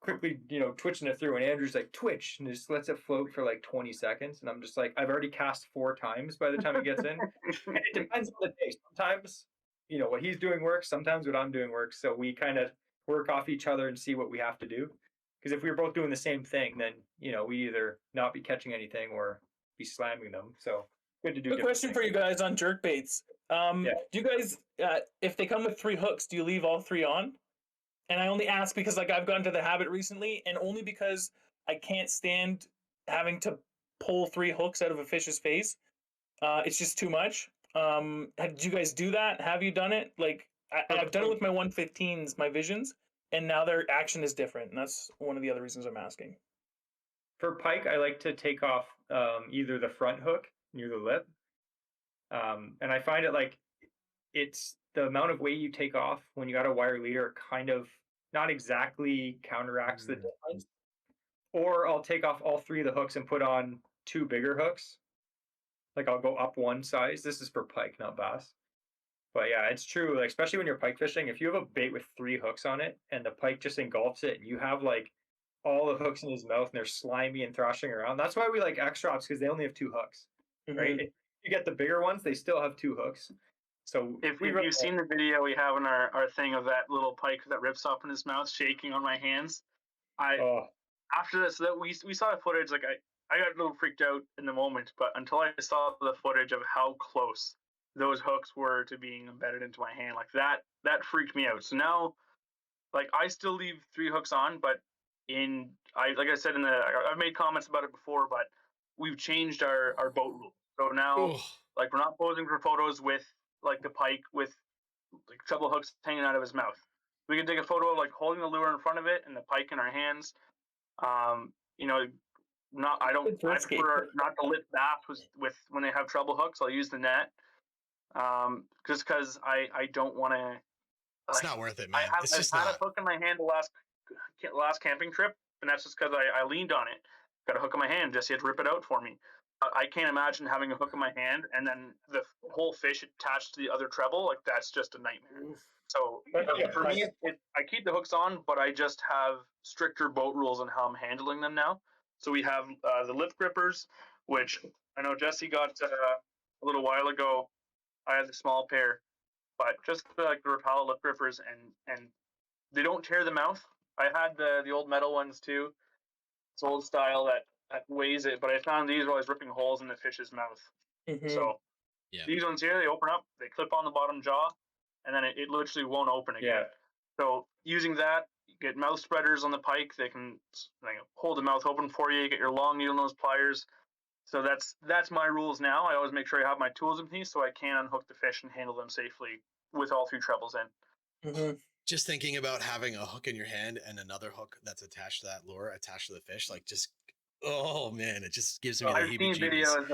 quickly, twitching it through. And Andrew's like, twitch, and just lets it float for like 20 seconds. And I'm just like, I've already cast 4 times by the time it gets in. And it depends on the day. Sometimes, what he's doing works. Sometimes what I'm doing works. So we kind of work off each other and see what we have to do. Because if we were both doing the same thing, then we either not be catching anything or be slamming them. So good to do. Good question for you guys on jerk baits. Do you guys, if they come with 3 hooks, do you leave all 3 on? And I only ask because like I've gotten to the habit recently, and only because I can't stand having to pull 3 hooks out of a fish's face. It's just too much. Did you guys do that? Have you done it? Like I've done it with my 115s, my Visions, and now their action is different. And that's one of the other reasons I'm asking. For pike, I like to take off either the front hook near the lip. And I find it like it's the amount of weight you take off when you got a wire leader kind of not exactly counteracts the difference. Or I'll take off all 3 of the hooks and put on 2 bigger hooks. Like I'll go up 1 size. This is for pike, not bass. But yeah, it's true. Like, especially when you're pike fishing, if you have a bait with 3 hooks on it and the pike just engulfs it and you have like all the hooks in his mouth and they're slimy and thrashing around. That's why we like X-Drops, because they only have 2 hooks, right? If you get the bigger ones, they still have 2 hooks. So if you've seen the video we have in our thing of that little pike that rips off in his mouth, shaking on my hands, after this, that we saw the footage, like I got a little freaked out in the moment, but until I saw the footage of how close those hooks were to being embedded into my hand, like that freaked me out. So now, like I still leave 3 hooks on, but like I said I've made comments about it before, but we've changed our boat rules. So now, like we're not posing for photos with like the pike with like treble hooks hanging out of his mouth. We can take a photo of like holding the lure in front of it and the pike in our hands. I prefer not to lip bass with when they have treble hooks. I'll use the net, just because I don't want to. It's not worth it, man. I've had a hook in my hand the last camping trip, and that's just because I leaned on it. Got a hook in my hand. Jesse had to rip it out for me. I can't imagine having a hook in my hand and then the whole fish attached to the other treble. Like that's just a nightmare. So for me, I keep the hooks on, but I just have stricter boat rules on how I'm handling them now. So we have the lip grippers, which I know Jesse got a little while ago. I had the small pair, but just like the Rapala lip grippers, and they don't tear the mouth. I had the old metal ones too. It's old style that weighs it, but I found these were always ripping holes in the fish's mouth. So these ones here, they open up, they clip on the bottom jaw, and then it literally won't open again. So using that, you get mouth spreaders on the pike. They can hold the mouth open for you. You get your long needle nose pliers. So that's my rules now. I always make sure I have my tools with me so I can unhook the fish and handle them safely with all 3 trebles in. Just thinking about having a hook in your hand and another hook that's attached to that lure, attached to the fish, like just, oh man, it just gives me the heebie-jeebies. I've seen videos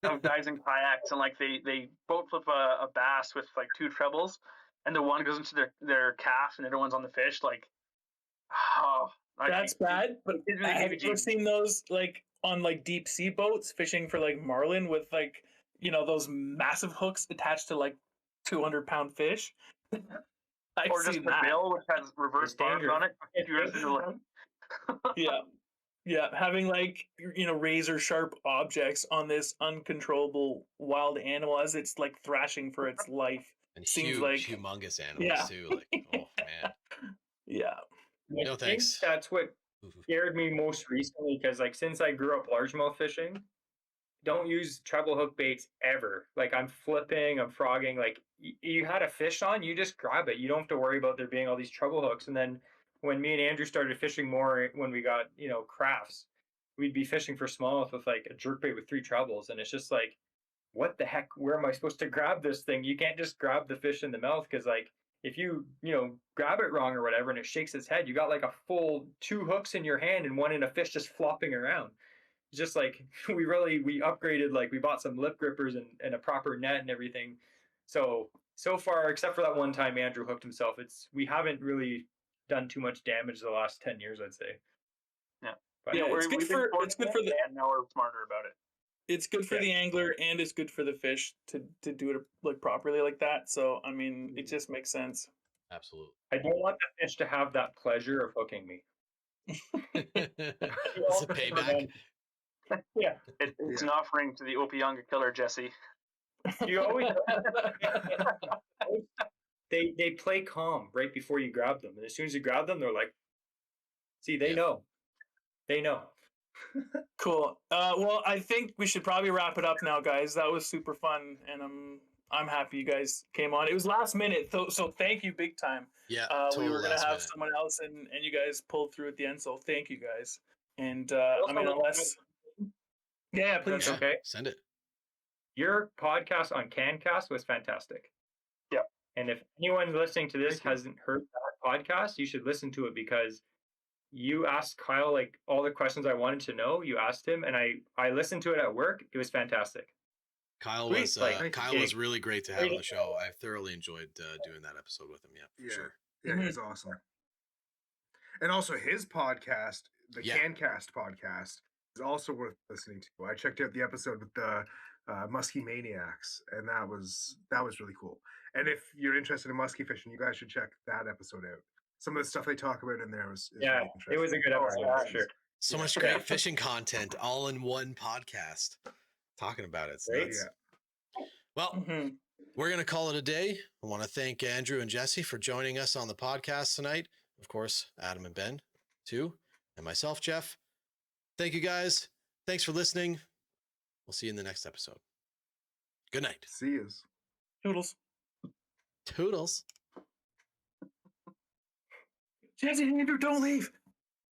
of guys in kayaks and like they boat flip a bass with like 2 trebles, and the one goes into their calf and the other one's on the fish. Like, that's bad. But have you ever seen those like on like deep sea boats fishing for like marlin with like those massive hooks attached to like 200-pound fish? Or just the bill, which has reverse barbs on it. If you're into the having like razor sharp objects on this uncontrollable wild animal as it's like thrashing for its life. And seems humongous animals too. Like, oh man. No thanks. I think that's what scared me most recently, because like since I grew up largemouth fishing, don't use treble hook baits ever. Like I'm flipping, I'm frogging. Like you had a fish on, you just grab it. You don't have to worry about there being all these treble hooks. And then when me and Andrew started fishing more, when we got crafts, we'd be fishing for smallmouth with like a jerkbait with 3 trebles, and it's just like, what the heck? Where am I supposed to grab this thing? You can't just grab the fish in the mouth, because like if you grab it wrong or whatever and it shakes its head, you got like a full 2 hooks in your hand and one in a fish just flopping around. It's just like we upgraded, like we bought some lip grippers and a proper net and everything. So far, except for that one time Andrew hooked himself, we haven't really done too much damage the last 10 years, I'd say. Yeah. But Yeah, it's good for the and now we're smarter about it. it's good for the angler and it's good for the fish to do it like properly like that. So I mean, it just makes sense. Absolutely. I don't want the fish to have that pleasure of hooking me. It's a payback. Yeah. It's an offering to the Opianga killer, Jesse. You always they play calm right before you grab them, and as soon as you grab them, they're like, see, they know. Cool. Well, I think we should probably wrap it up now, guys. That was super fun, and I'm happy you guys came on. It was last minute, so thank you big time. Yeah, we were gonna last have minute. someone else, and you guys pulled through at the end. So thank you guys. And I mean, unless please. Okay. Send it. Your podcast on CANCAST was fantastic. Yeah. And if anyone listening to this hasn't heard that podcast, you should listen to it, because you asked Kyle like all the questions I wanted to know. You asked him, and I listened to it at work. It was fantastic. Kyle Sweet. was Like, Kyle was really great to have on the show. I thoroughly enjoyed doing that episode with him. Yeah, for sure. Yeah, he's awesome. And also his podcast, the CanCast podcast, is also worth listening to. I checked out the episode with the muskie maniacs, and that was really cool. And if you're interested in muskie fishing, you guys should check that episode out. Some of the stuff they talk about in there is really interesting. It was a good episode for sure. So much great fishing content all in one podcast. Talking about it. It's Right? nuts. Well, we're going to call it a day. I want to thank Andrew and Jesse for joining us on the podcast tonight. Of course, Adam and Ben, too. And myself, Jeff. Thank you, guys. Thanks for listening. We'll see you in the next episode. Good night. See yous. Toodles. Toodles. Jesse and Andrew, don't leave.